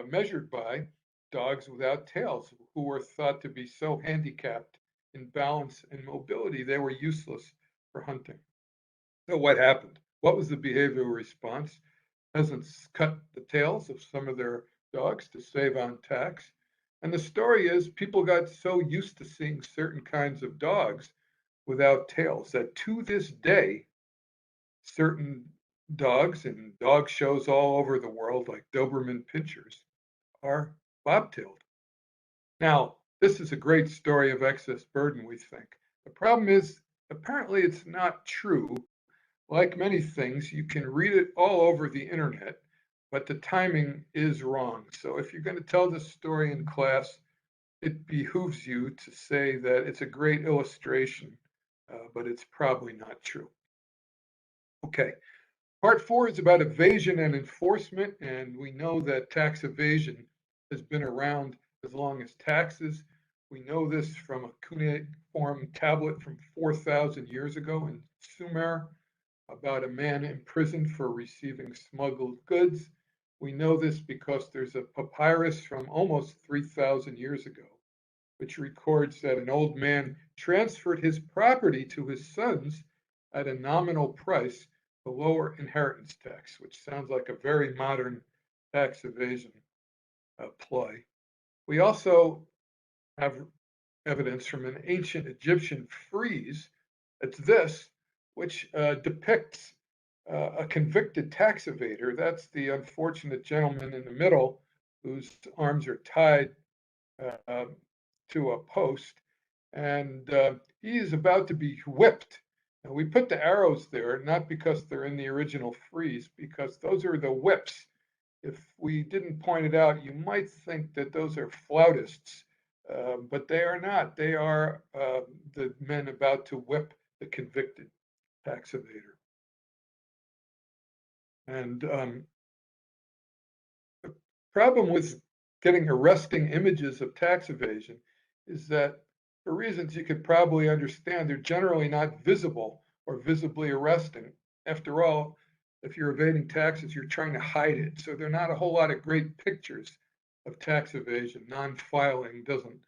measured by dogs without tails, who were thought to be so handicapped in balance and mobility, they were useless for hunting. So what happened? What was the behavioral response? Peasants cut the tails of some of their dogs to save on tax. And the story is people got so used to seeing certain kinds of dogs without tails that to this day, certain dogs in dog shows all over the world, like Doberman Pinschers, are bobtailed. Now, this is a great story of excess burden, we think. The problem is, apparently it's not true. Like many things, you can read it all over the internet, but the timing is wrong. So if you're going to tell this story in class, it behooves you to say that it's a great illustration, but it's probably not true. Okay, part 4 is about evasion and enforcement, and we know that tax evasion has been around as long as taxes. We know this from a cuneiform tablet from 4,000 years ago in Sumer about a man imprisoned for receiving smuggled goods. We know this because there's a papyrus from almost 3,000 years ago, which records that an old man transferred his property to his sons at a nominal price to lower inheritance tax, which sounds like a very modern tax evasion ploy. We also have evidence from an ancient Egyptian frieze, it's this, which depicts a convicted tax evader. That's the unfortunate gentleman in the middle whose arms are tied to a post, and he is about to be whipped. And we put the arrows there, not because they're in the original frieze, because those are the whips. If we didn't point it out, you might think that those are flautists, but they are not. They are the men about to whip the convicted tax evader. And the problem with getting arresting images of tax evasion is that for reasons you could probably understand, they're generally not visible or visibly arresting. After all, if you're evading taxes, you're trying to hide it. So there are not a whole lot of great pictures of tax evasion. Non-filing doesn't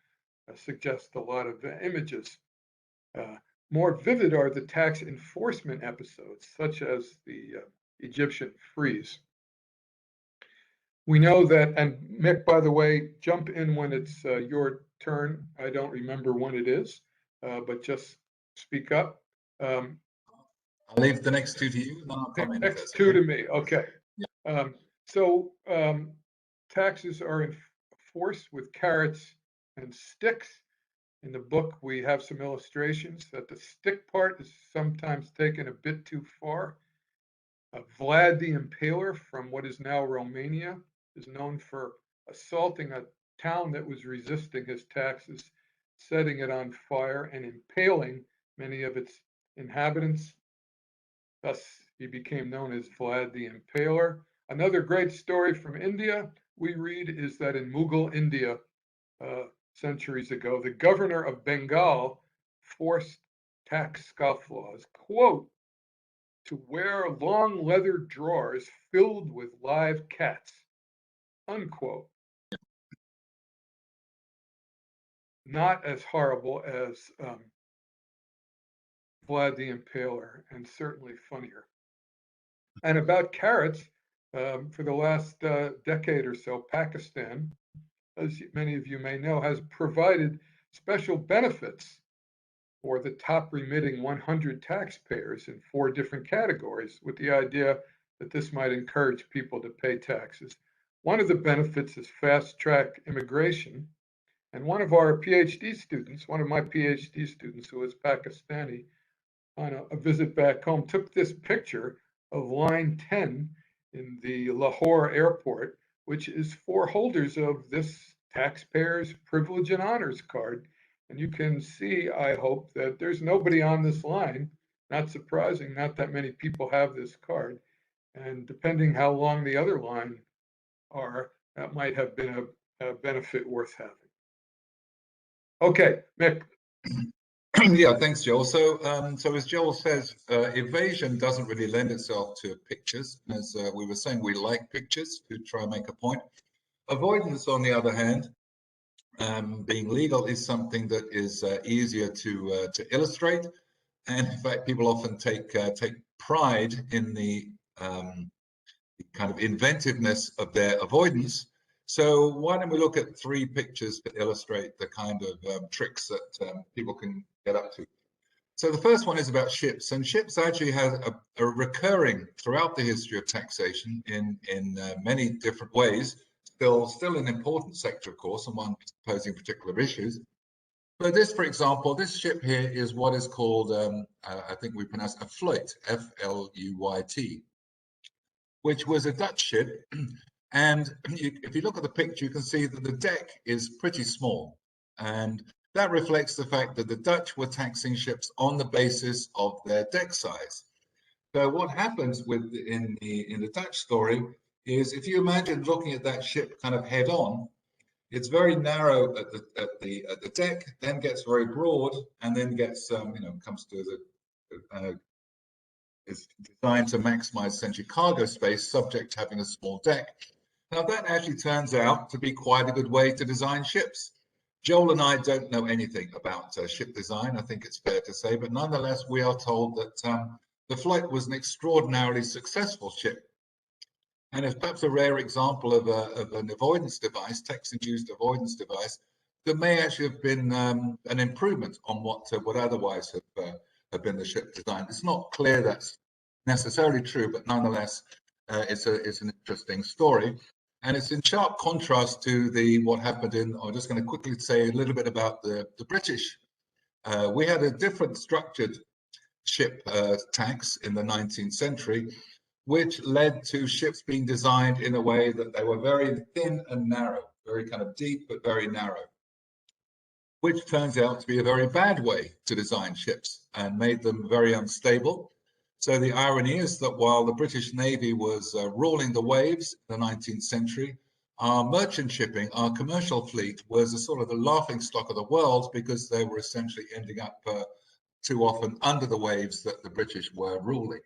suggest a lot of images. More vivid are the tax enforcement episodes, such as the Egyptian frieze. We know that, and Mick, by the way, jump in when it's your turn. I don't remember when it is, but just speak up. I'll leave the next two to you, and then I'll come in. Next two to me, okay. Yeah. So taxes are enforced with carrots and sticks. In the book, we have some illustrations that the stick part is sometimes taken a bit too far. Vlad the Impaler from what is now Romania is known for assaulting a town that was resisting his taxes, setting it on fire and impaling many of its inhabitants. Thus, he became known as Vlad the Impaler. Another great story from India we read is that in Mughal India, centuries ago, the governor of Bengal forced tax scofflaws, quote, to wear long leather drawers filled with live cats, unquote. Not as horrible as Vlad the Impaler, and certainly funnier. And about carrots, for the last decade or so, Pakistan, as many of you may know, has provided special benefits for the top remitting 100 taxpayers in 4 different categories, with the idea that this might encourage people to pay taxes. One of the benefits is fast-track immigration. And one of our PhD students, one of my PhD students who is Pakistani, on a visit back home, took this picture of line 10 in the Lahore airport, which is for holders of this taxpayer's privilege and honors card. And you can see, I hope, that there's nobody on this line. Not surprising, not that many people have this card. And depending how long the other line are, that might have been a benefit worth having. Okay, Mick. Yeah, thanks, Joel. So as Joel says, evasion doesn't really lend itself to pictures. As we were saying, we like pictures to try and make a point. Avoidance, on the other hand, being legal, is something that is easier to illustrate, and in fact, people often take pride in the kind of inventiveness of their avoidance. So why don't we look at 3 pictures to illustrate the kind of tricks that people can get up to. So the first one is about ships, and ships actually have a recurring throughout the history of taxation in many different ways. Still an important sector, of course, and one posing particular issues. But this, for example, this ship here is what is called, I think we pronounce a fluit, F-L-U-Y-T, which was a Dutch ship. And if you look at the picture, you can see that the deck is pretty small. And that reflects the fact that the Dutch were taxing ships on the basis of their deck size. So what happens in the Dutch story is, if you imagine looking at that ship kind of head on, it's very narrow at the deck, then gets very broad, and then gets comes to the is designed to maximize essentially cargo space, subject to having a small deck. Now that actually turns out to be quite a good way to design ships. Joel and I don't know anything about ship design, I think it's fair to say, but nonetheless, we are told that the flight was an extraordinarily successful ship. And it's perhaps a rare example of an avoidance device, tax-induced avoidance device, that may actually have been an improvement on what would otherwise have been the ship design. It's not clear that's necessarily true, but nonetheless, it's an interesting story. And it's in sharp contrast to what happened in, I'm just going to quickly say a little bit about the British. We had a different structured ship tax in the 19th century, which led to ships being designed in a way that they were very thin and narrow, very kind of deep, but very narrow, which turns out to be a very bad way to design ships and made them very unstable. So the irony is that while the British Navy was ruling the waves in the 19th century, our merchant shipping, our commercial fleet, was a sort of the laughingstock of the world, because they were essentially ending up too often under the waves that the British were ruling.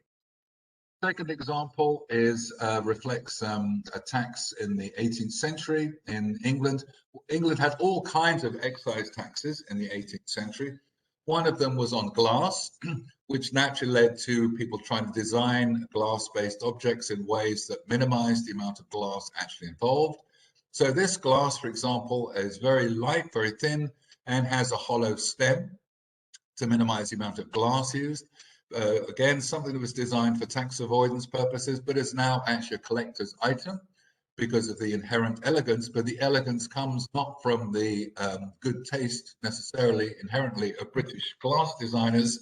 Second example is reflects a tax in the 18th century in England. England had all kinds of excise taxes in the 18th century. One of them was on glass, which naturally led to people trying to design glass-based objects in ways that minimized the amount of glass actually involved. So this glass, for example, is very light, very thin, and has a hollow stem to minimize the amount of glass used. Again, something that was designed for tax avoidance purposes, but is now actually a collector's item. because of the inherent elegance, but the elegance comes not from the good taste necessarily inherently of British glass designers,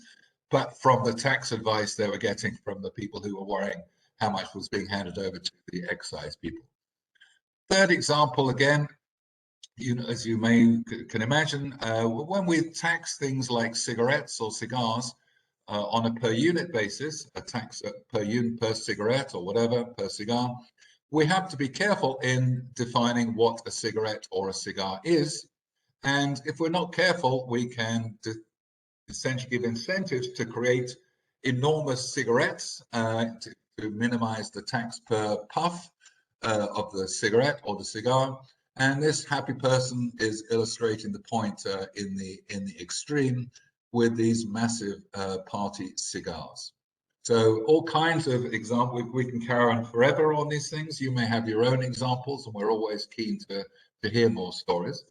but from the tax advice they were getting from the people who were worrying how much was being handed over to the excise people. Third example, again, as you can imagine, when we tax things like cigarettes or cigars on a per unit basis, a tax per unit per cigarette or whatever per cigar, we have to be careful in defining what a cigarette or a cigar is. And if we're not careful, we can essentially give incentives to create enormous cigarettes to minimize the tax per puff of the cigarette or the cigar. And this happy person is illustrating the point in the extreme with these massive party cigars. So all kinds of examples, we can carry on forever on these things. You may have your own examples, and we're always keen to hear more stories.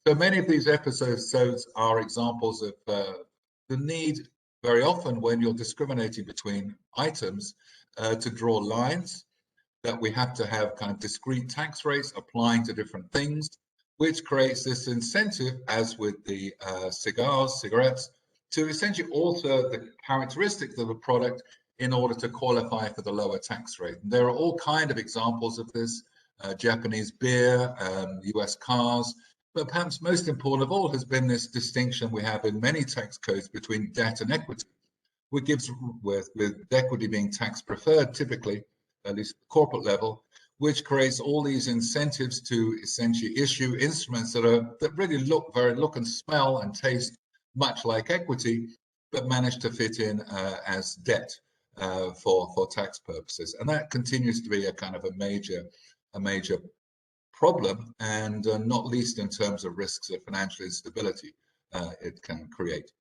So many of these episodes are examples of the need, very often when you're discriminating between items, to draw lines, that we have to have kind of discrete tax rates applying to different things, which creates this incentive, as with the cigarettes, to essentially alter the characteristics of a product in order to qualify for the lower tax rate. And there are all kinds of examples of this, Japanese beer, US cars, but perhaps most important of all has been this distinction we have in many tax codes between debt and equity, which gives, with equity being tax preferred typically, at least at the corporate level, which creates all these incentives to essentially issue instruments that really look and smell and taste much like equity, but manage to fit in as debt for tax purposes. And that continues to be a kind of a major problem, and not least in terms of risks of financial instability it can create.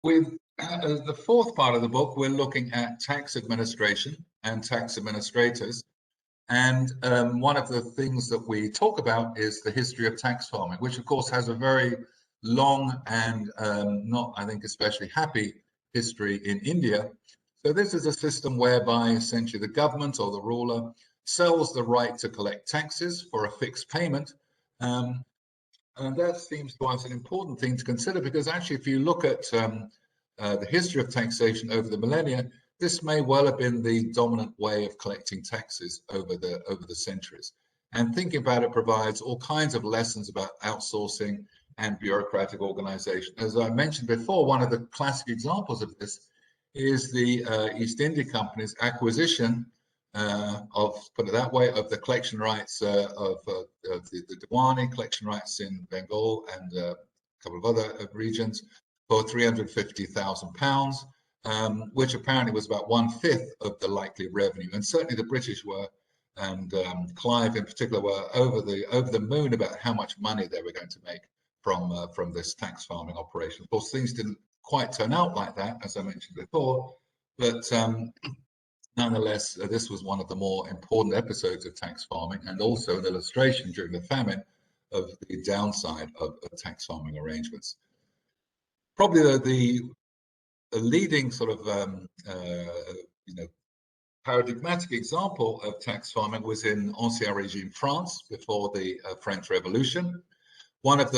With the fourth part of the book, we're looking at tax administration and tax administrators. And one of the things that we talk about is the history of tax farming, which of course has a very long and not, I think, especially happy history in India. So this is a system whereby essentially the government or the ruler sells the right to collect taxes for a fixed payment. And that seems to us an important thing to consider, because actually if you look at the history of taxation over the millennia, this may well have been the dominant way of collecting taxes over the centuries. And thinking about it provides all kinds of lessons about outsourcing and bureaucratic organization. As I mentioned before, one of the classic examples of this is the East India Company's acquisition of, put it that way, of the collection rights of the Diwani collection rights in Bengal and a couple of other regions for £350,000, which apparently was about 1/5 of the likely revenue. And certainly the British were, and Clive in particular, were over the moon about how much money they were going to make from this tax farming operation. Of course, things didn't quite turn out like that, as I mentioned before, but nonetheless, this was one of the more important episodes of tax farming, and also an illustration during the famine of the downside of tax farming arrangements. Probably the leading sort of paradigmatic example of tax farming was in Ancien Regime France before the French Revolution. One of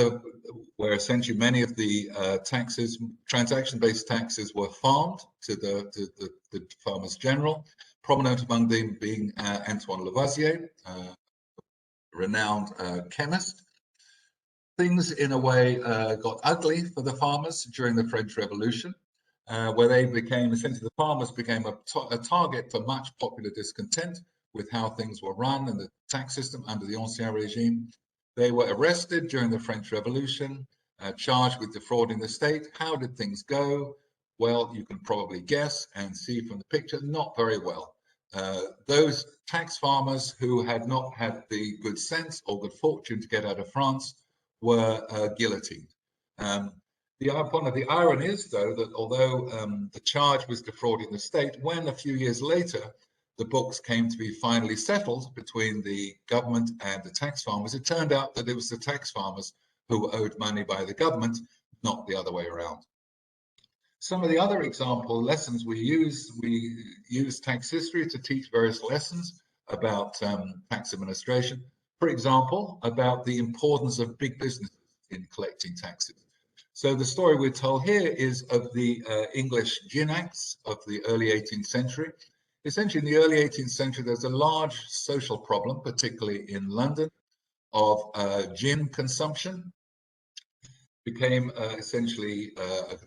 where essentially many of the taxes, transaction-based taxes, were farmed to the farmers general. Prominent among them being Antoine Lavoisier, renowned chemist. Things in a way got ugly for the farmers during the French Revolution, where they became, essentially the farmers became a target for much popular discontent with how things were run and the tax system under the Ancien Regime. They were arrested during the French Revolution, charged with defrauding the state. How did things go? Well, you can probably guess and see from the picture, not very well. Those tax farmers who had not had the good sense or good fortune to get out of France were guillotined. One of the ironies, though, that although the charge was defrauding the state, when a few years later the books came to be finally settled between the government and the tax farmers, it turned out that it was the tax farmers who were owed money by the government, not the other way around. Some of the other example lessons we use tax history to teach various lessons about tax administration. For example, about the importance of big businesses in collecting taxes. So the story we're told here is of the English gin acts of the early 18th century. Essentially, in the early 18th century, there's a large social problem, particularly in London, of gin consumption. Became essentially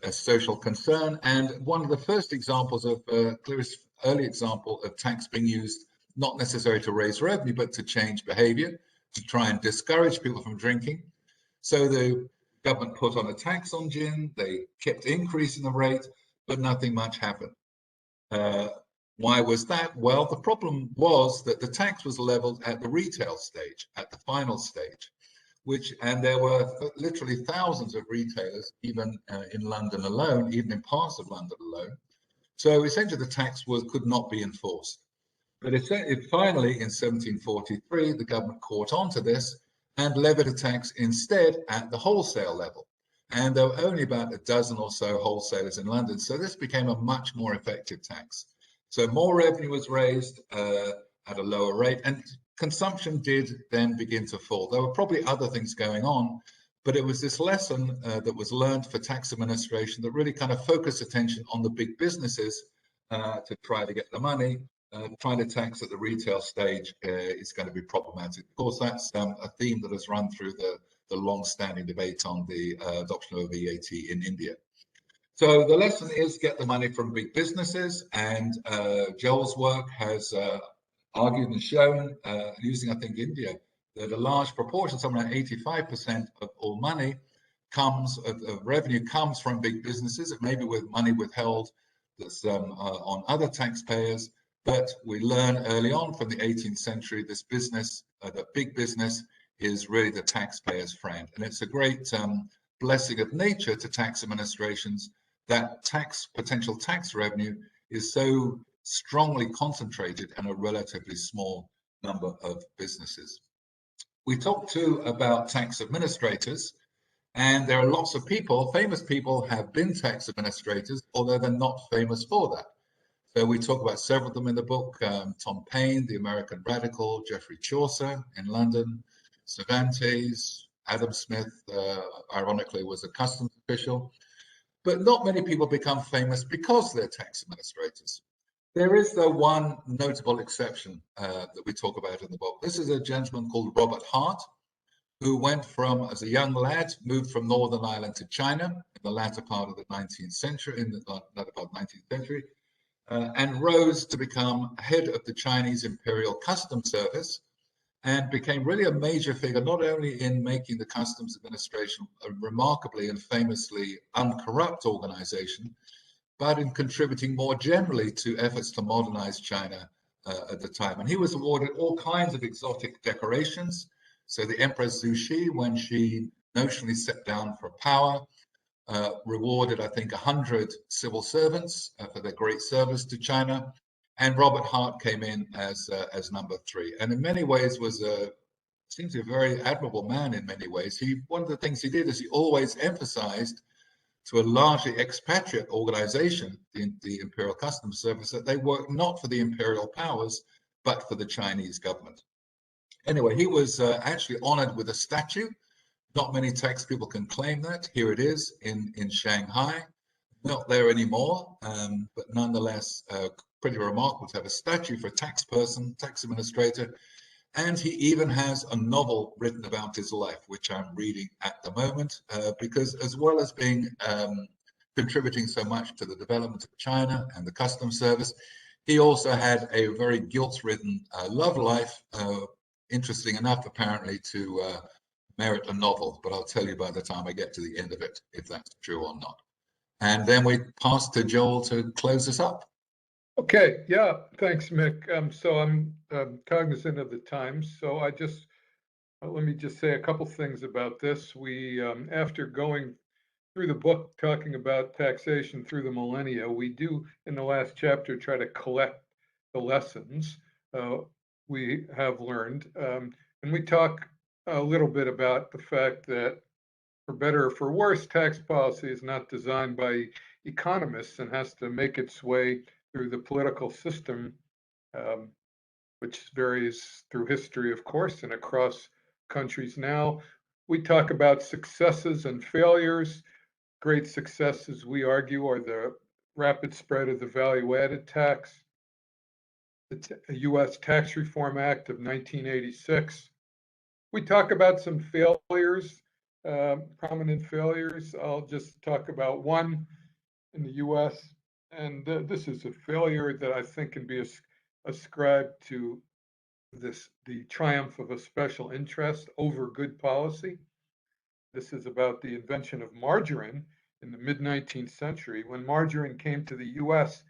a social concern, and one of the first examples of clearest early example of tax being used not necessarily to raise revenue but to change behavior, to try and discourage people from drinking. So the government put on a tax on gin, they kept increasing the rate, but nothing much happened. Why was that? Well, the problem was that the tax was leveled at the retail stage, at the final stage. And there were literally thousands of retailers, even in London alone, even in parts of London alone. So essentially the tax could not be enforced. But finally, in 1743, the government caught on to this and levied a tax instead at the wholesale level. And there were only about a dozen or so wholesalers in London. So this became a much more effective tax. So more revenue was raised at a lower rate, and consumption did then begin to fall. There were probably other things going on, but it was this lesson that was learned for tax administration that really kind of focused attention on the big businesses to try to get the money. Trying to tax at the retail stage is going to be problematic. Of course, that's a theme that has run through the long-standing debate on the adoption of VAT in India. So the lesson is get the money from big businesses, and Joel's work has argued and shown, using, I think, India, that a large proportion, somewhere around 85% of all money of revenue comes from big businesses. It may be with money withheld that's on other taxpayers, but we learn early on from the 18th century, this business, that big business is really the taxpayer's friend. And it's a great blessing of nature to tax administrations that potential tax revenue is so strongly concentrated in a relatively small number of businesses. We talked too about tax administrators, and there are lots of people, famous people have been tax administrators, although they're not famous for that. So we talk about several of them in the book, Tom Paine, the American radical, Geoffrey Chaucer in London, Cervantes, Adam Smith, ironically, was a customs official. But not many people become famous because they're tax administrators. There is, though, one notable exception that we talk about in the book. This is a gentleman called Robert Hart, who went from, as a young lad, moved from Northern Ireland to China in the latter part of the 19th century, and rose to become head of the Chinese Imperial Customs Service, and became really a major figure, not only in making the Customs Administration a remarkably and famously uncorrupt organization, but in contributing more generally to efforts to modernize China at the time. And he was awarded all kinds of exotic decorations. So the Empress Zhuxi, when she notionally stepped down for power, rewarded, I think, 100 civil servants for their great service to China. And Robert Hart came in as number 3. And in many ways seems to be a very admirable man in many ways. One of the things he did is he always emphasized to a largely expatriate organization, the Imperial Customs Service, that they work not for the imperial powers, but for the Chinese government. Anyway, he was actually honored with a statue. Not many tax people can claim that. Here it is in Shanghai. Not there anymore, but nonetheless, pretty remarkable to have a statue for a tax person, tax administrator. And he even has a novel written about his life, which I'm reading at the moment, because as well as being contributing so much to the development of China and the customs service, he also had a very guilt-ridden love life, interesting enough, apparently, to merit a novel. But I'll tell you by the time I get to the end of it, if that's true or not. And then we pass to Joel to close us up. Okay, yeah, thanks, Mick. So I'm cognizant of the time, so let me just say a couple things about this. We, after going through the book talking about taxation through the millennia, we do in the last chapter try to collect the lessons we have learned, and we talk a little bit about the fact that, for better or for worse, tax policy is not designed by economists and has to make its way through the political system which varies through history, of course, and across countries now. We talk about successes and failures. Great successes, we argue, are the rapid spread of the value-added tax, the U.S. Tax Reform Act of 1986. We talk about some failures, prominent failures. I'll just talk about one in the U.S. And this is a failure that I think can be ascribed to the triumph of a special interest over good policy. This is about the invention of margarine in the mid-19th century. When margarine came to the U.S.,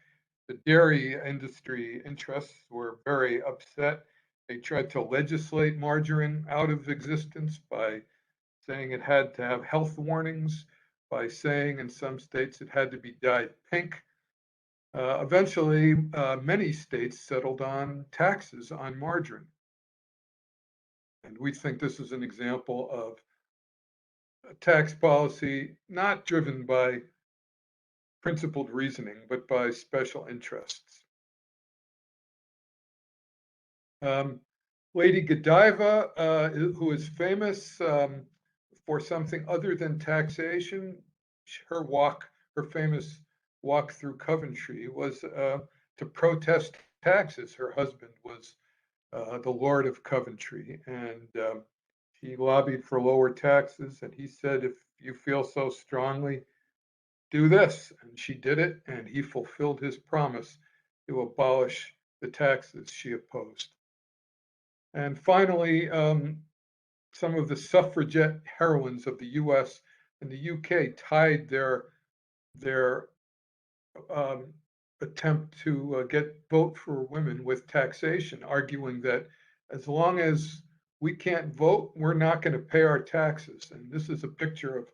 the dairy industry interests were very upset. They tried to legislate margarine out of existence by saying it had to have health warnings, by saying in some states it had to be dyed pink. Eventually, many states settled on taxes on margarine. And we think this is an example of a tax policy not driven by principled reasoning, but by special interests. Lady Godiva, who is famous for something other than taxation, her famous walk through Coventry was to protest taxes. Her husband was the Lord of Coventry, and he lobbied for lower taxes, and he said, if you feel so strongly, do this. And she did it, and he fulfilled his promise to abolish the taxes she opposed. And finally, some of the suffragette heroines of the US and the UK tied their attempt to get vote for women with taxation, arguing that as long as we can't vote, we're not going to pay our taxes. And this is a picture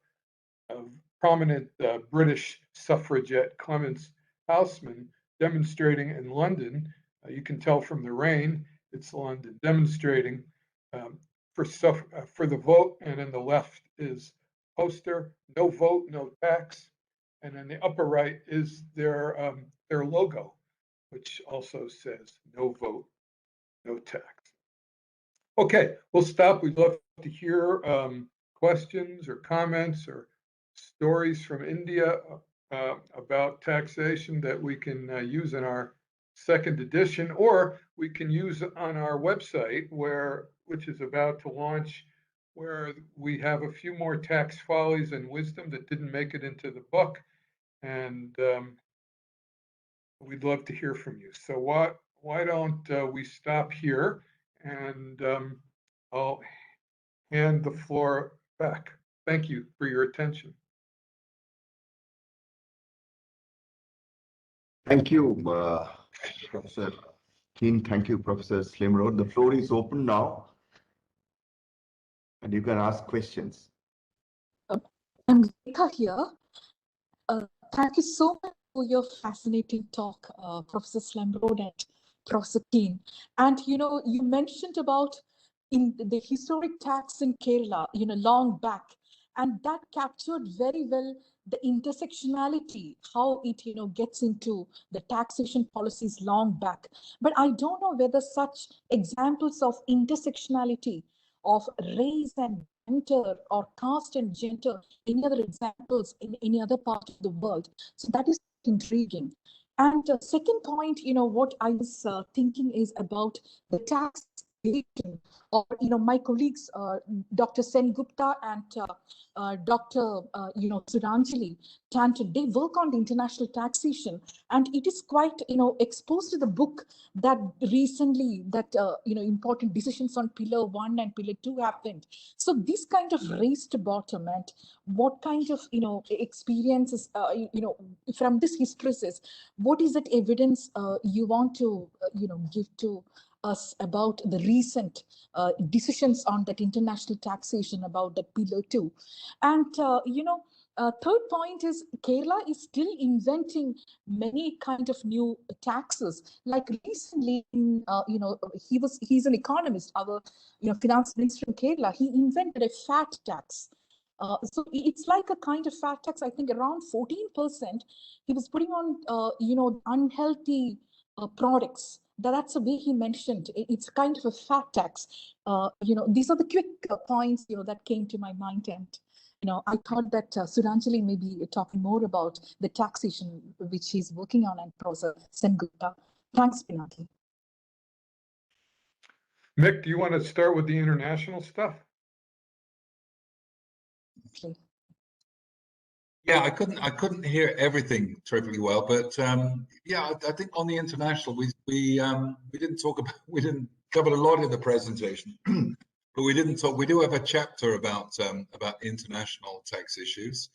of prominent British suffragette Clemence Houseman demonstrating in London. You can tell from the rain, it's London, demonstrating for the vote. And in the left is poster, no vote, no tax. And in the upper right is their logo, which also says no vote, no tax. Okay, we'll stop. We'd love to hear questions or comments or stories from India about taxation that we can use in our second edition, or we can use on our website, which is about to launch, where we have a few more tax follies and wisdom that didn't make it into the book. And we'd love to hear from you. So why don't we stop here, and I'll hand the floor back. Thank you for your attention. Thank you, Professor Keen. Thank you, Professor Slimrod. The floor is open now, and you can ask questions. I'm Rekha here. Thank you so much for your fascinating talk, Professor Slimrod and Professor Keen. And you mentioned about in the historic tax in Kerala, long back, and that captured very well the intersectionality, how it gets into the taxation policies long back. But I don't know whether such examples of intersectionality of race and gender or caste and gender, any other examples in any other part of the world. So that is intriguing. And second point, what I was thinking is about the tax evasion, or my colleagues, Dr. Sen Gupta and Dr. Suranjali Tanton, they work on the international taxation, and it is quite exposed to the book that recently that important decisions on Pillar 1 and Pillar 2 happened. So this kind of race to bottom, and what kind of experiences from this hysteresis, what is that evidence you want to give to us about the recent decisions on that international taxation, about that Pillar 2? And third point is Kerala is still inventing many kind of new taxes. Like recently, he's an economist, our finance minister in Kerala. He invented a fat tax. So it's like a kind of fat tax. I think around 14%. He was putting on unhealthy products that's the way he mentioned. It's kind of a fat tax. These are the quick points, that came to my mind. And, I thought that Suranjali may be talking more about the taxation, which he's working on, and Professor Sengupta. Thanks, Pinaki. Mick, do you want to start with the international stuff? Okay. Yeah, I couldn't hear everything terrifically well, but yeah, I think on the international, we didn't cover a lot in the presentation, but we didn't talk. We do have a chapter about international tax issues,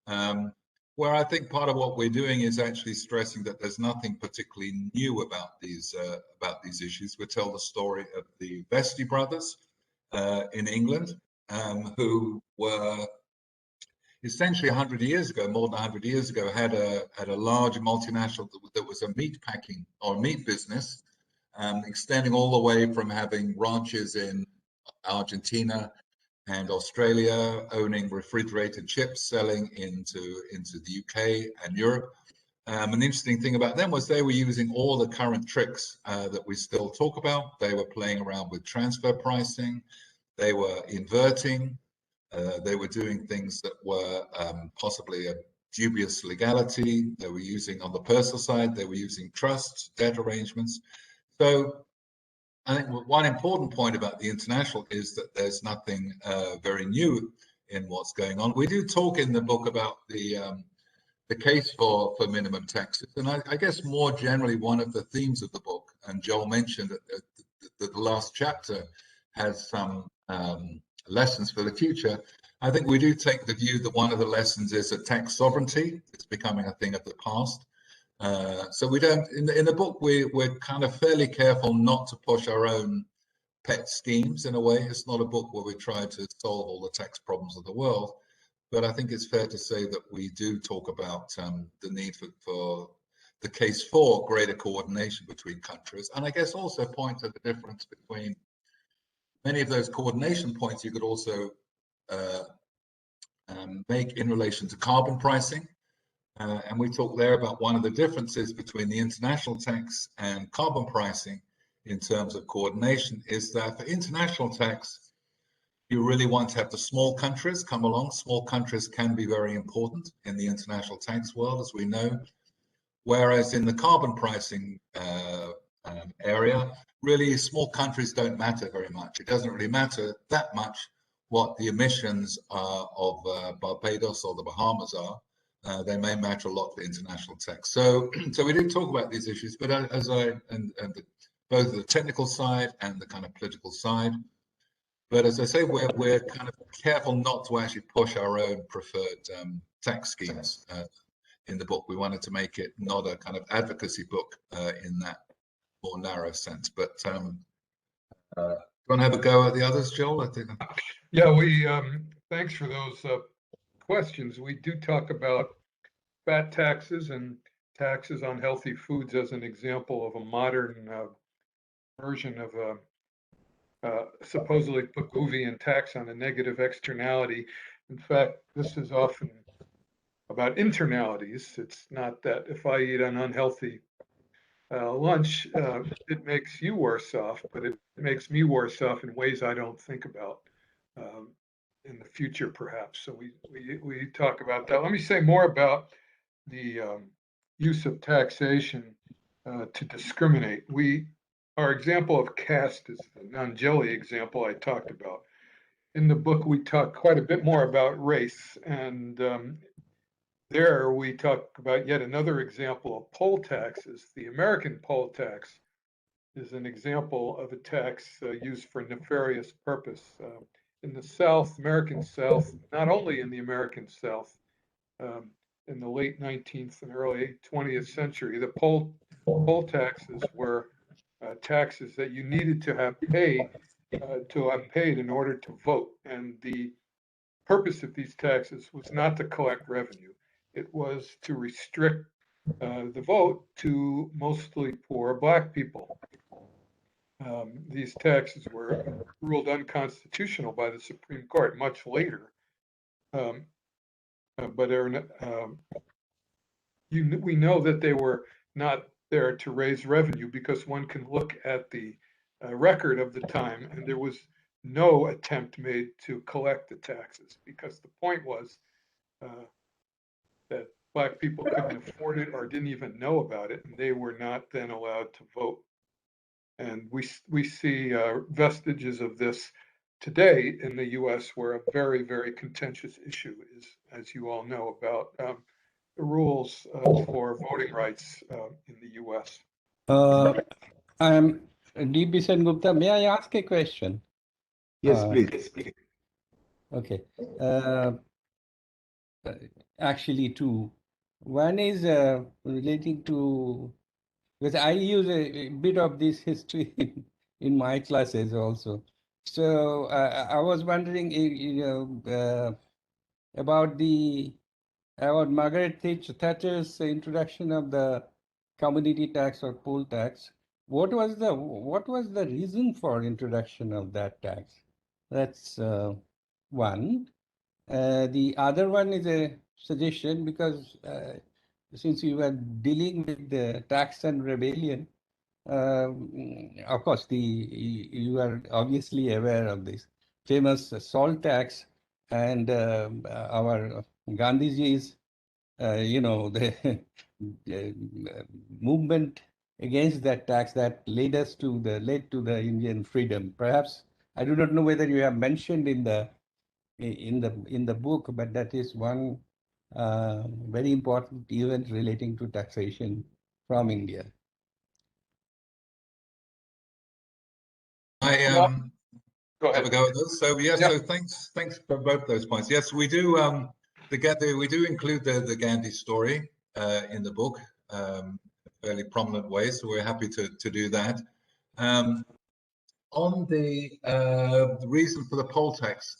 where I think part of what we're doing is actually stressing that there's nothing particularly new about these issues. We tell the story of the Vestey brothers in England, who were essentially 100 years ago, more than 100 years ago, had a large multinational that was a meat packing or meat business, extending all the way from having ranches in Argentina and Australia, owning refrigerated chips, selling into the UK and Europe. An interesting thing about them was they were using all the current tricks that we still talk about. They were playing around with transfer pricing. They were inverting. They were doing things that were possibly a dubious legality. They were using, on the personal side, they were using trusts, debt arrangements. So I think one important point about the international is that there's nothing very new in what's going on. We do talk in the book about the case for minimum taxes. And I guess more generally, one of the themes of the book, and Joel mentioned that the last chapter has some lessons for the future. I think we do take the view that one of the lessons is that tax sovereignty is becoming a thing of the past. So we don't, in the book, we're kind of fairly careful not to push our own pet schemes in a way. It's not a book where we try to solve all the tax problems of the world, but I think it's fair to say that we do talk about the need for the case for greater coordination between countries. And I guess also point to the difference between many of those coordination points you could also make in relation to carbon pricing. And we talk there about one of the differences between the international tax and carbon pricing in terms of coordination is that for international tax, you really want to have the small countries come along. Small countries can be very important in the international tax world, as we know. Whereas in the carbon pricing area, really small countries don't matter very much. It doesn't really matter that much what the emissions of Barbados or the Bahamas are. They may matter a lot for international tax. So we did talk about these issues, but both the technical side and the kind of political side. But as I say, we're kind of careful not to actually push our own preferred tax schemes in the book. We wanted to make it not a kind of advocacy book in that more narrow sense. But do you want to have a go at the others, Joel? I think. Yeah, we thanks for those questions. We do talk about fat taxes and taxes on healthy foods as an example of a modern version of a supposedly Pavlovian tax on a negative externality. In fact, this is often about internalities. It's not that if I eat an unhealthy lunch, it makes you worse off, but it makes me worse off in ways I don't think about in the future, perhaps. So we talk about that. Let me say more about the use of taxation to discriminate. Our example of caste is the Nangeli example I talked about. In the book, we talk quite a bit more about race, and there we talk about yet another example of poll taxes. The American poll tax is an example of a tax used for nefarious purpose. In the South, American South, not only in the American South, in the late 19th and early 20th century, the poll taxes were taxes that you needed to have paid in order to vote. And the purpose of these taxes was not to collect revenue. It was to restrict the vote to mostly poor Black people. These taxes were ruled unconstitutional by the Supreme Court much later. But we know that they were not there to raise revenue, because one can look at the record of the time, and there was no attempt made to collect the taxes, because the point was that Black people couldn't afford it or didn't even know about it, and they were not then allowed to vote. And we see vestiges of this today in the U.S., where a very, very contentious issue is, as you all know, about the rules for voting rights in the U.S. I'm D.B. Gupta. May I ask a question? Yes, please. Okay. Actually, two. One is relating to, because I use a bit of this history in my classes also. So I was wondering, about Margaret Thatcher's introduction of the community tax or poll tax. What was the reason for introduction of that tax? That's one. The other one is a suggestion, because since you were dealing with the tax and rebellion, of course, you are obviously aware of this famous salt tax, and our Gandhiji's, the movement against that tax that led to the Indian freedom. Perhaps I do not know whether you have mentioned in the book, but that is one very important event relating to taxation from India. Go Have a ahead. go at those. So yeah, Yeah. so thanks for both those points. Yes, we do we do include the Gandhi story in the book, fairly prominent way. So we're happy to do that. On the reason for the poll tax,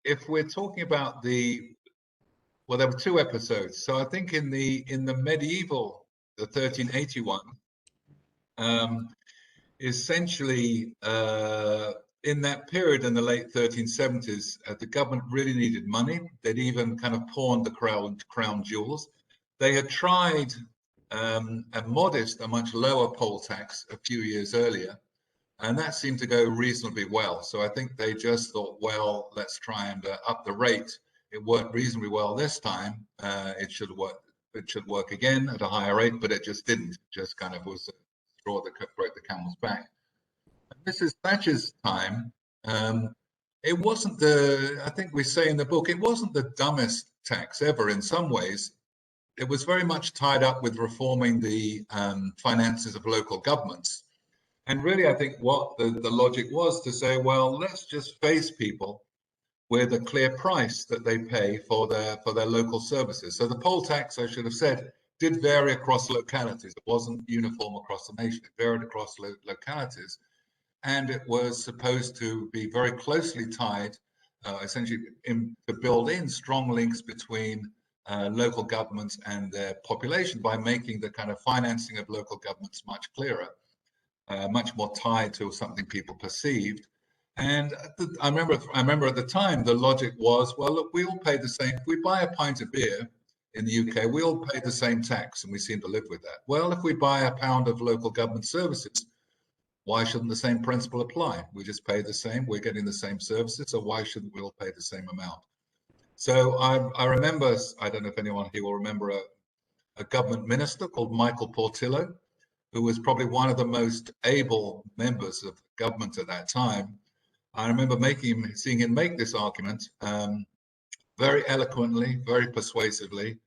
if we're talking about well, there were two episodes. So I think in the medieval, the 1381, essentially in that period in the late 1370s, the government really needed money. They'd even kind of pawned the crown jewels. They had tried a much lower poll tax a few years earlier, and that seemed to go reasonably well. So I think they just thought, well, let's try and up the rate. It worked reasonably well this time. It should work. It should work again at a higher rate, but it just didn't. Just kind of was a straw that broke the camel's back. Mrs. Thatcher's time, it wasn't I think we say in the book, it wasn't the dumbest tax ever in some ways. It was very much tied up with reforming the finances of local governments. And really, I think what the logic was to say, well, let's just face people with a clear price that they pay for their local services. So the poll tax, I should have said, did vary across localities. It wasn't uniform across the nation. It varied across localities. And it was supposed to be very closely tied, essentially to build in strong links between local governments and their population by making the kind of financing of local governments much clearer. Much more tied to something people perceived. And I remember at the time, the logic was, well, look, we all pay the same. If we buy a pint of beer in the UK, we all pay the same tax, and we seem to live with that. Well, if we buy a pound of local government services, why shouldn't the same principle apply? We just pay the same, we're getting the same services, so why shouldn't we all pay the same amount? So I remember, I don't know if anyone here will remember a government minister called Michael Portillo, who was probably one of the most able members of government at that time. I remember seeing him make this argument very eloquently, very persuasively,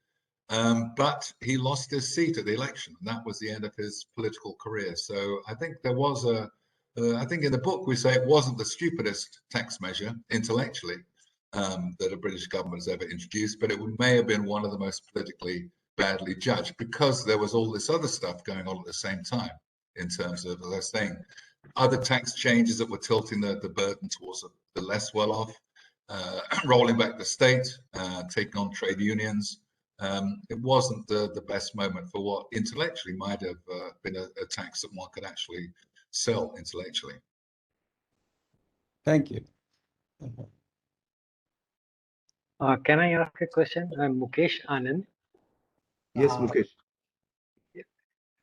but he lost his seat at the election. And that was the end of his political career. So I think there was I think in the book we say it wasn't the stupidest tax measure intellectually that a British government has ever introduced, but it may have been one of the most politically badly judged because there was all this other stuff going on at the same time in terms of, as I was saying, other tax changes that were tilting the burden towards the less well-off, rolling back the state, taking on trade unions. It wasn't the best moment for what intellectually might have been a tax that one could actually sell intellectually. Thank you. Can I ask a question? I'm Mukesh Anand. Yes, Mukesh.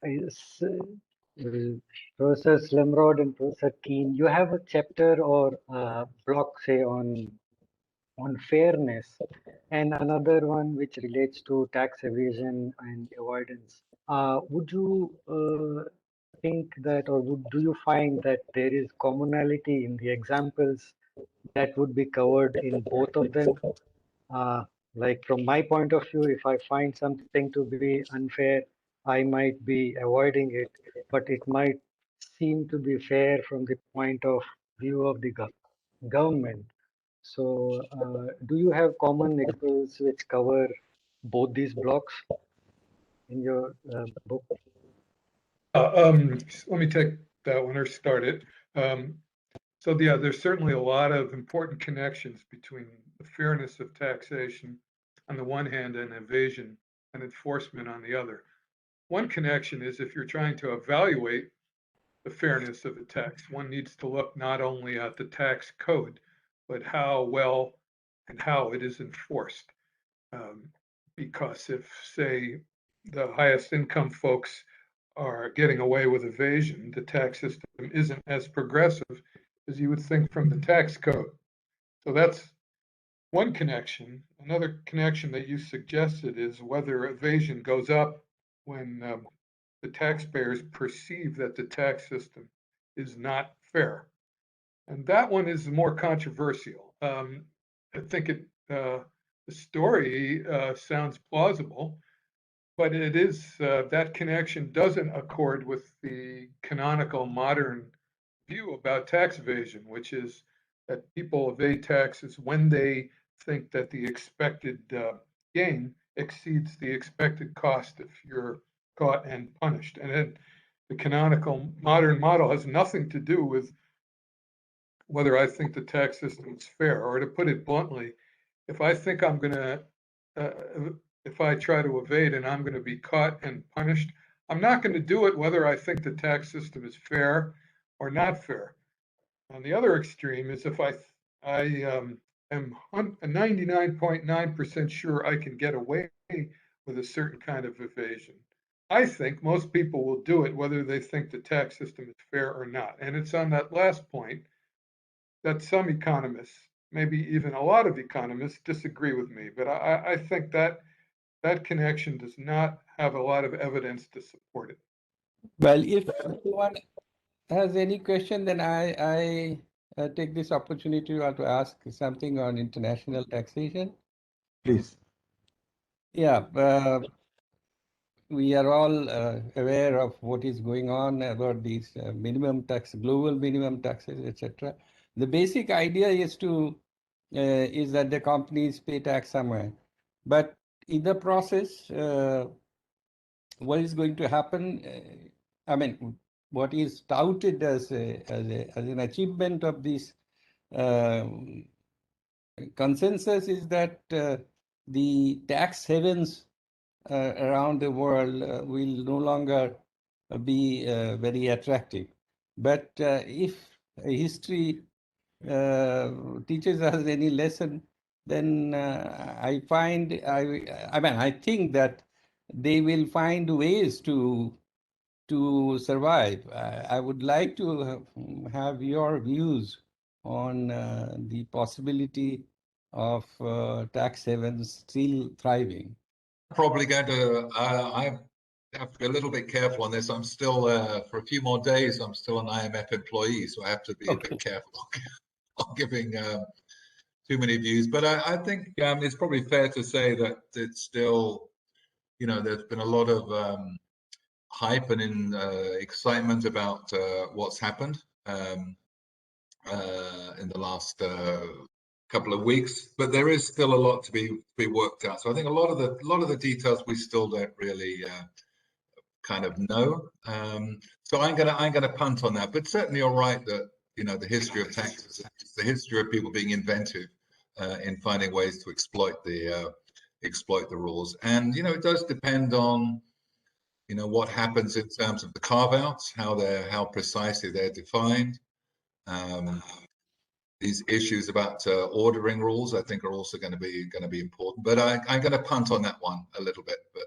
Professor Slemrod and Professor Keen, you have a chapter or block, say, on fairness, and another one which relates to tax evasion and avoidance. Would you think that, or do you find that there is commonality in the examples that would be covered in both of them? Like from my point of view, if I find something to be unfair, I might be avoiding it, but it might seem to be fair from the point of view of the government. So, do you have common examples which cover both these blocks in your book? Let me take that one or start it. So yeah, there's certainly a lot of important connections between the fairness of taxation on the one hand and evasion and enforcement on the other. One connection is if you're trying to evaluate the fairness of a tax, one needs to look not only at the tax code, but how well and how it is enforced. Because if, say, the highest income folks are getting away with evasion, the tax system isn't as progressive as you would think from the tax code. So that's one connection. Another connection that you suggested is whether evasion goes up when the taxpayers perceive that the tax system is not fair. And that one is more controversial. I think the story sounds plausible, but it is that connection doesn't accord with the canonical modern view about tax evasion, which is that people evade taxes when they think that the expected gain exceeds the expected cost if you're caught and punished. And then the canonical modern model has nothing to do with whether I think the tax system is fair, or to put it bluntly, if I think I'm going to, if I try to evade and I'm going to be caught and punished, I'm not going to do it whether I think the tax system is fair or not fair. On the other extreme is if I am 99.9% sure I can get away with a certain kind of evasion. I think most people will do it whether they think the tax system is fair or not. And it's on that last point that some economists, maybe even a lot of economists, disagree with me. But I think that that connection does not have a lot of evidence to support it. Well, if anyone has any question, then I take this opportunity to ask something on international taxation. Please. Yeah, we are all aware of what is going on about these minimum tax, global minimum taxes, etc. The basic idea is is that the companies pay tax somewhere, but in the process, what is going to happen? I mean, what is touted as an achievement of this consensus is that the tax havens around the world will no longer be very attractive. But if history teaches us any lesson, then I think that they will find ways to survive. I would like to have your views on the possibility of tax havens still thriving. Probably going to, I have to be a little bit careful on this. I'm still, for a few more days, I'm still an IMF employee, so I have to be a bit careful on giving too many views. But I think it's probably fair to say that it's still, there's been a lot of hype and excitement about what's happened in the last couple of weeks, but there is still a lot to be worked out. So I think a lot of the details we still don't really kind of know. So I'm gonna punt on that. But certainly you're right that the history of taxes, the history of people being inventive in finding ways to exploit the rules, and it does depend on what happens in terms of the carve-outs, how precisely they're defined. These issues about ordering rules, I think, are also going to be important. But I'm going to punt on that one a little bit. But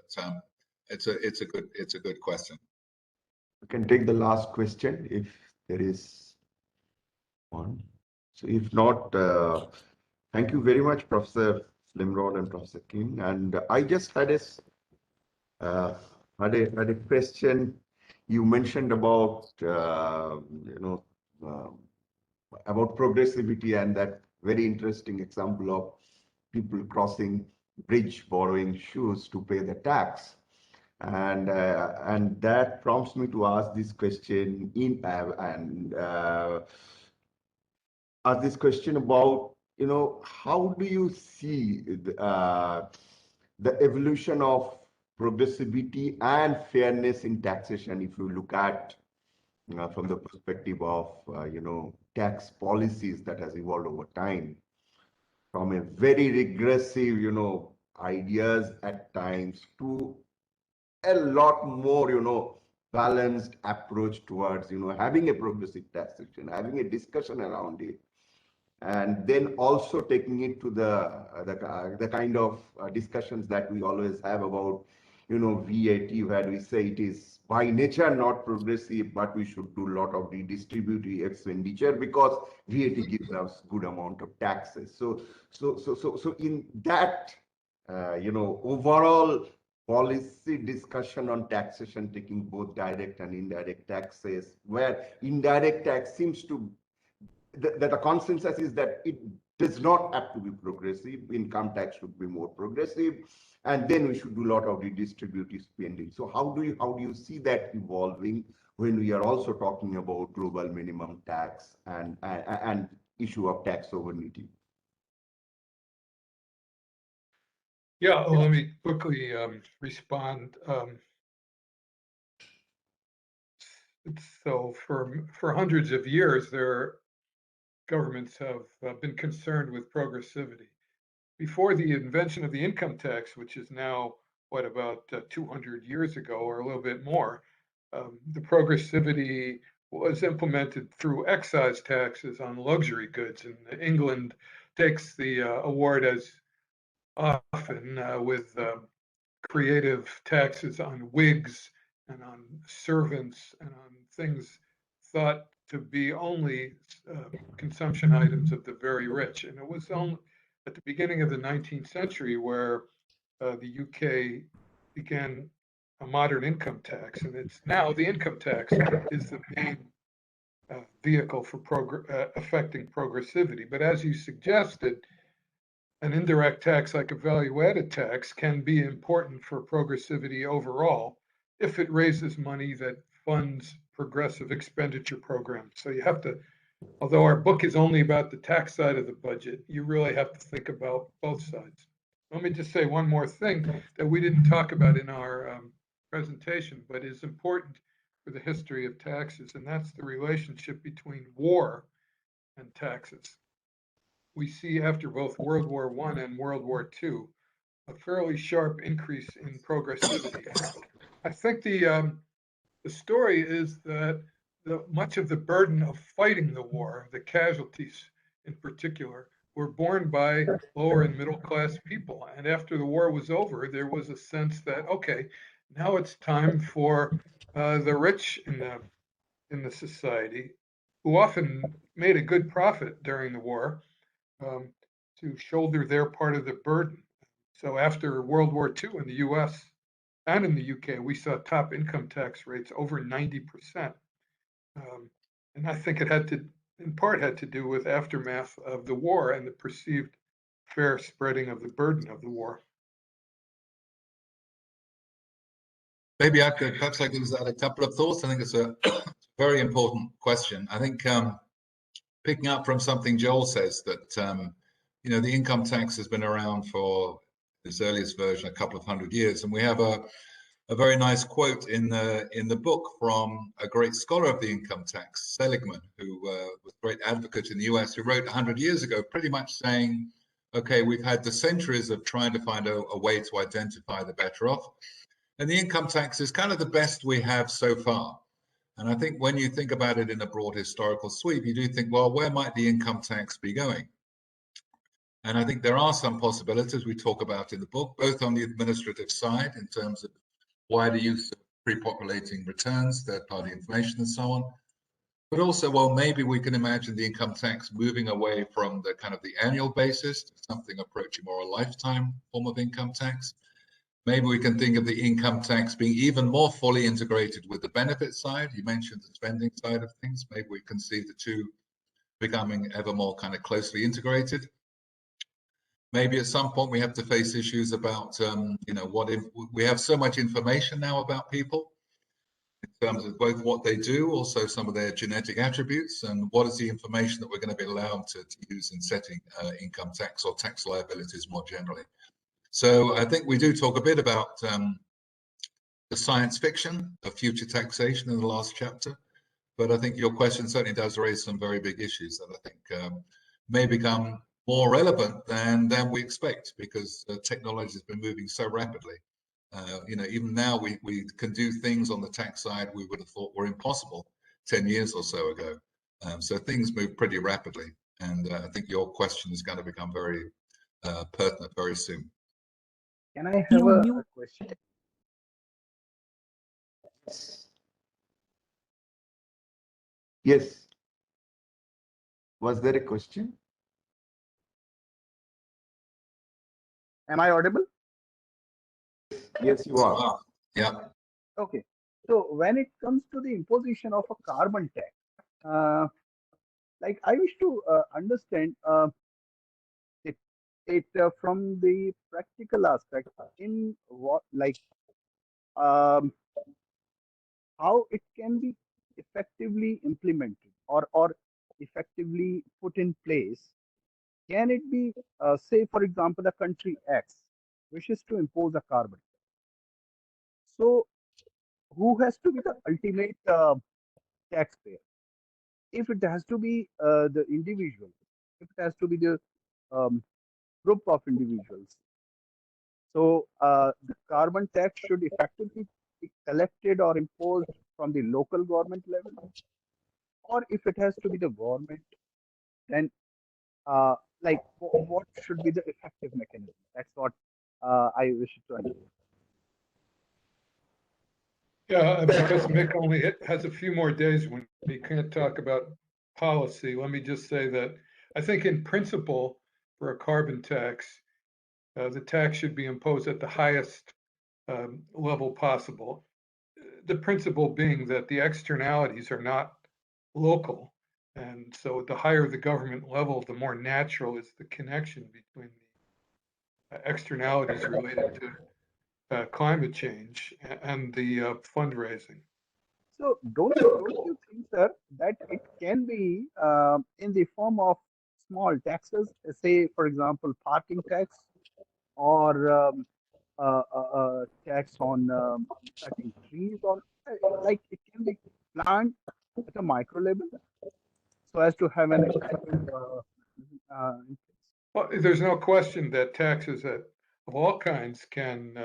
it's a good question. We can take the last question if there is one. So if not, thank you very much, Professor Slimrod and Professor King. And I just had a question. You mentioned about about progressivity and that very interesting example of people crossing bridge borrowing shoes to pay the tax. And that prompts me to ask this question ask this question about, how do you see the evolution of progressivity and fairness in taxation if you look at from the perspective of tax policies that has evolved over time from a very regressive ideas at times to a lot more balanced approach towards having a progressive taxation, having a discussion around it, and then also taking it to the kind of discussions that we always have about VAT, where we say it is by nature not progressive, but we should do a lot of redistributive expenditure because VAT gives us good amount of taxes. So in that overall policy discussion on taxation, taking both direct and indirect taxes, where indirect tax seems to that the consensus is that it does not have to be progressive. Income tax should be more progressive, and then we should do a lot of redistributive spending. So how do you see that evolving when we are also talking about global minimum tax and issue of tax sovereignty? Yeah, well, let me quickly respond. So for hundreds of years, governments have been concerned with progressivity. Before the invention of the income tax, which is now, what, about 200 years ago or a little bit more, the progressivity was implemented through excise taxes on luxury goods. And England takes the award as often with creative taxes on wigs and on servants and on things thought to be only consumption items of the very rich. And it was only at the beginning of the 19th century where the UK began a modern income tax. And it's now the income tax is the main vehicle for affecting progressivity. But as you suggested, an indirect tax like a value-added tax can be important for progressivity overall if it raises money that funds progressive expenditure programs. So you have to, although our book is only about the tax side of the budget, you really have to think about both sides. Let me just say one more thing that we didn't talk about in our presentation, but is important for the history of taxes, and that's the relationship between war and taxes. We see after both World War I and World War II a fairly sharp increase in progressivity. I think the story is that much of the burden of fighting the war, the casualties in particular, were borne by lower and middle class people. And after the war was over, there was a sense that, okay, now it's time for the rich in the society, who often made a good profit during the war, to shoulder their part of the burden. So after World War II in the US and in the UK, we saw top income tax rates over 90%. And I think it in part had to do with aftermath of the war and the perceived fair spreading of the burden of the war. Maybe perhaps I could add a couple of thoughts. I think it's a very important question. I think picking up from something Joel says that the income tax has been around for its earliest version a couple of hundred years, and we have a very nice quote in the book from a great scholar of the income tax, Seligman, who was a great advocate in the US, who wrote 100 years ago, pretty much saying, okay, we've had the centuries of trying to find a way to identify the better off, and the income tax is kind of the best we have so far. And I think when you think about it in a broad historical sweep, you do think, well, where might the income tax be going? And I think there are some possibilities we talk about in the book, both on the administrative side in terms of wider use of pre-populating returns, third-party information, and so on. But also, well, maybe we can imagine the income tax moving away from the kind of the annual basis to something approaching more a lifetime form of income tax. Maybe we can think of the income tax being even more fully integrated with the benefit side. You mentioned the spending side of things. Maybe we can see the two becoming ever more kind of closely integrated. Maybe at some point we have to face issues about, you know, what if we have so much information now about people in terms of both what they do, also some of their genetic attributes, and what is the information that we're going to be allowed to use in setting income tax or tax liabilities more generally. So I think we do talk a bit about the science fiction of future taxation in the last chapter, but I think your question certainly does raise some very big issues that I think may become more relevant than we expect, because technology has been moving so rapidly. You know, even now we can do things on the tax side we would have thought were impossible 10 years or so ago. So things move pretty rapidly, and I think your question is going to become very pertinent very soon. Can I have You a mute. question? Yes. Was there a question? Am I audible? Yes, you are. Yeah. Okay. So when it comes to the imposition of a carbon tax, like I wish to understand it from the practical aspect, in what, like how it can be effectively implemented or effectively put in place. Can it be, say, for example, a country X wishes to impose a carbon tax? So who has to be the ultimate taxpayer? If it has to be the individual, if it has to be the um, group of individuals, so the carbon tax should effectively be collected or imposed from the local government level, or if it has to be the government, then like what should be the effective mechanism? That's what I wish to understand. Yeah, because Mick only has a few more days when he can't talk about policy. Let me just say that I think in principle for a carbon tax, the tax should be imposed at the highest level possible. The principle being that the externalities are not local. And so the higher the government level, the more natural is the connection between the externalities related to climate change and the fundraising. So don't you think, sir, that it can be in the form of small taxes, say, for example, parking tax, or tax on cutting trees, or like it can be planned at a micro level so as to have an effective in place. Well, there's no question that taxes of all kinds can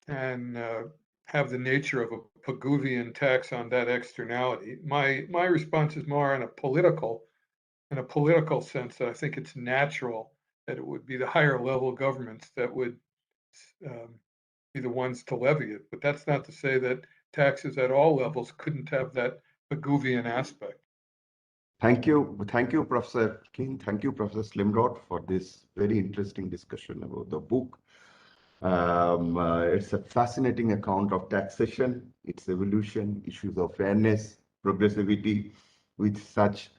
have the nature of a Pigouvian tax on that externality. My response is more in a political sense, that I think it's natural that it would be the higher level governments that would be the ones to levy it. But that's not to say that taxes at all levels couldn't have that Pigouvian aspect. Thank you, Professor King. Thank you, Professor Slimrod, for this very interesting discussion about the book. It's a fascinating account of taxation, its evolution, issues of fairness, progressivity, with such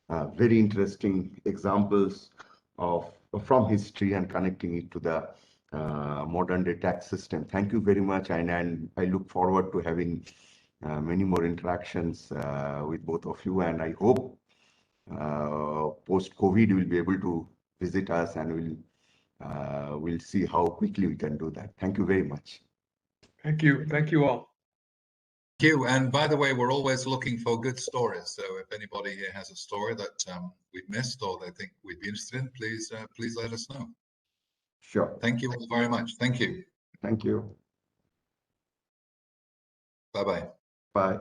very interesting examples from history and connecting it to the modern day tax system. Thank you very much, and I look forward to having many more interactions with both of you, and I hope post-COVID you'll be able to visit us, and we'll see how quickly we can do that. Thank you very much. Thank you. Thank you all. Thank you. And by the way, we're always looking for good stories. So if anybody here has a story that we've missed or they think we'd be interested in, please let us know. Sure. Thank you all very much. Thank you. Thank you. Bye-bye. Bye.